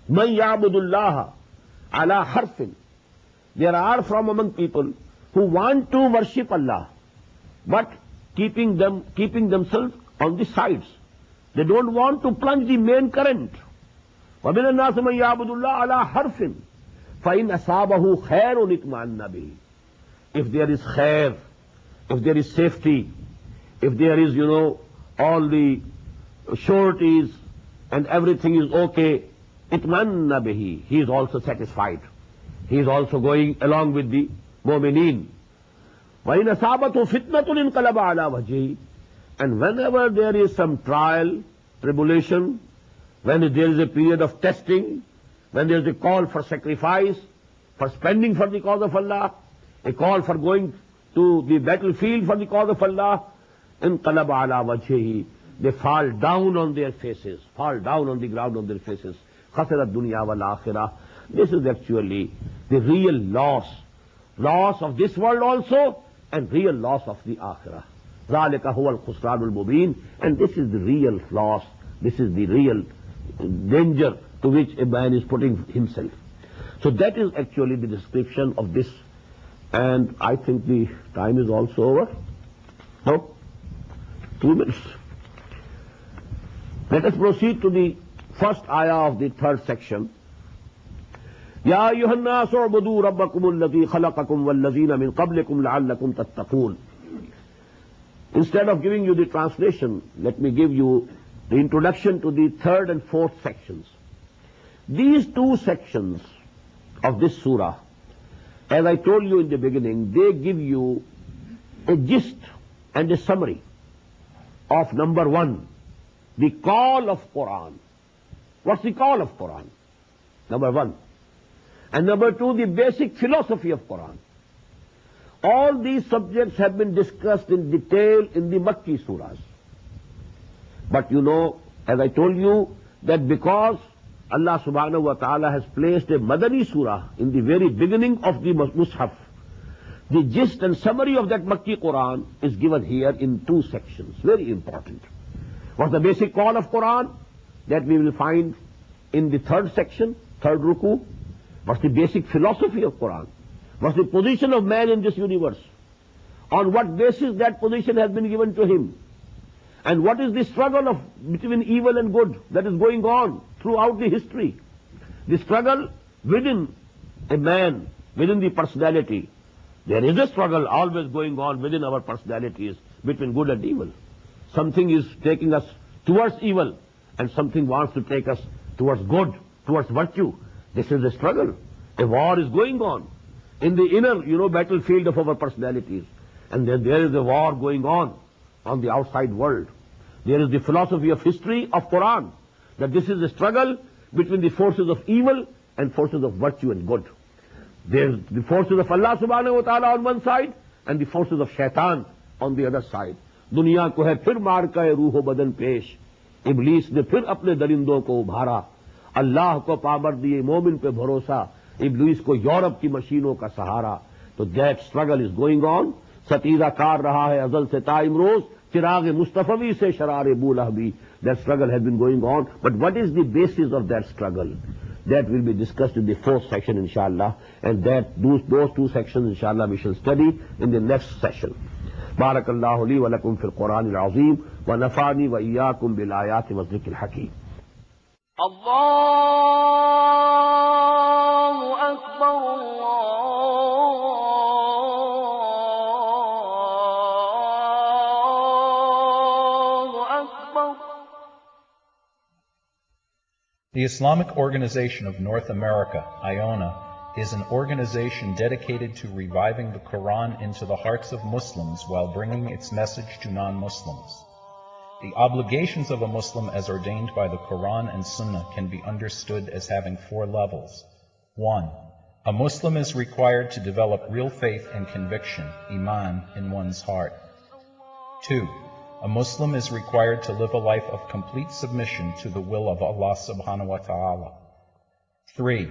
مَنْ يَعْبُدُ اللَّهَ عَلَى حَرْفٍ. There are from among people who want to worship Allah, but keeping themselves on the sides. They don't want to plunge the main current. وَمِنَ النَّاسِ مَنْ يَعْبُدُ اللَّهَ عَلَى حَرْفٍ فَإِنْ أَصَابَهُ خَيْرٌ اطْمَأَنَّ بِهِ. If there is khair, if there is safety, if there is, you know, all the sureties and everything is okay, itmanna bihi, he is also satisfied. He is also going along with the mu'mineen. وَإِنْ أَصَابَتْهُ فِتْنَةٌ انْقَلَبَ عَلَى وَجْهِهِ. And whenever there is some trial, tribulation, when there is a period of testing, when there is a call for sacrifice, for spending for the cause of Allah, a call for going to the battlefield for the cause of Allah, انقلب على وجهه, they fall down on their faces, fall down on the ground on their faces. خسر الدنيا والآخرة. This is actually the real loss of this world also, and real loss of the akhirah. ذلك هو الخسران المبين. And this is the real loss, this is the real danger to which a man is putting himself. So that is actually the description of this. And I think the time is also over. No? 2 minutes. Let us proceed to the first ayah of the third section. يَا أَيُّهَا النَّاسُ اعْبُدُوا رَبَّكُمُ الَّذِي خَلَقَكُمْ وَالَّذِينَ مِنْ قَبْلِكُمْ لَعَلَّكُمْ تَتَّقُونَ. Instead of giving you the translation, let me give you the introduction to the third and fourth sections. These two sections of this surah, as I told you in the beginning, they give you a gist and a summary of number one, the call of Quran. What's the call of Quran? Number one. And number two, the basic philosophy of Quran. All these subjects have been discussed in detail in the Makki surahs. But you know, as I told you, that because Allah subhanahu wa ta'ala has placed a Madani surah in the very beginning of the Mus'haf, the gist and summary of that Makki Quran is given here in two sections. Very important. What's the basic call of Quran? That we will find in the third section, third ruku. What's the basic philosophy of Quran? What's the position of man in this universe? On what basis that position has been given to him? And what is the struggle between evil and good that is going on throughout the history? The struggle within a man, within the personality. There is a struggle always going on within our personalities between good and evil. Something is taking us towards evil, and something wants to take us towards good, towards virtue. This is a struggle. A war is going on in the inner, battlefield of our personalities. And then there is a war going on the outside world. There is the philosophy of history of Quran, that this is a struggle between the forces of evil and forces of virtue and good. There is the forces of Allah subhanahu wa ta'ala on one side, and the forces of shaitan on the other side. दुनिया को है फिर मार का रूह बदन पेश, इबलीस ने फिर अपने दरिंदों को उभारा, अल्लाह को पामर दिए मोमिन पे भरोसा, इबलीस को यूरोप की मशीनों का सहारा. तो that struggle is going on. सतीरा कार रहा है अजल से ताइमरोज, चिराग मुस्तफवी से शरार बूलहबी. That struggle has been going on. But what is the basis of that struggle? That will be discussed in the fourth section, inshallah, and those two sections, inshallah, we shall study in the next session. Barakallahu li wa lakum fil Quran al-Azim wa nafani wa iyyakum bil ayati wa dhikr al-hakim. Allahu Akbar, Allahu Akbar. The Islamic Organization of North America, IONA, is an organization dedicated to reviving the Quran into the hearts of Muslims while bringing its message to non-Muslims. The obligations of a Muslim as ordained by the Quran and Sunnah can be understood as having 4 levels. 1. A Muslim is required to develop real faith and conviction, iman, in one's heart. 2. A Muslim is required to live a life of complete submission to the will of Allah subhanahu wa ta'ala. 3.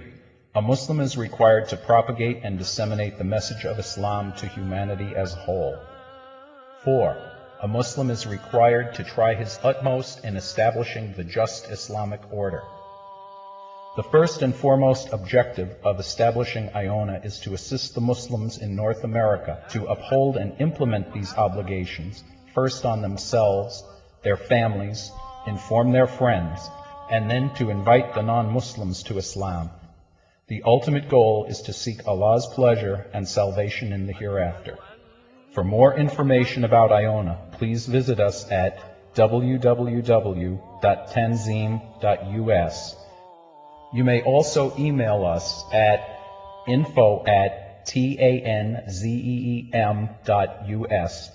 A Muslim is required to propagate and disseminate the message of Islam to humanity as a whole. 4. A Muslim is required to try his utmost in establishing the just Islamic order. The first and foremost objective of establishing Iona is to assist the Muslims in North America to uphold and implement these obligations, first on themselves, their families, inform their friends, and then to invite the non-Muslims to Islam. The ultimate goal is to seek Allah's pleasure and salvation in the hereafter. For more information about Iona, please visit us at www.tanzim.us. You may also email us at info@tanzeem.us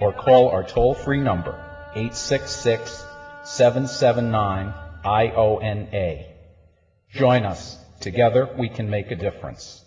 or call our toll-free number 866-779-IONA. Join us. Together we can make a difference.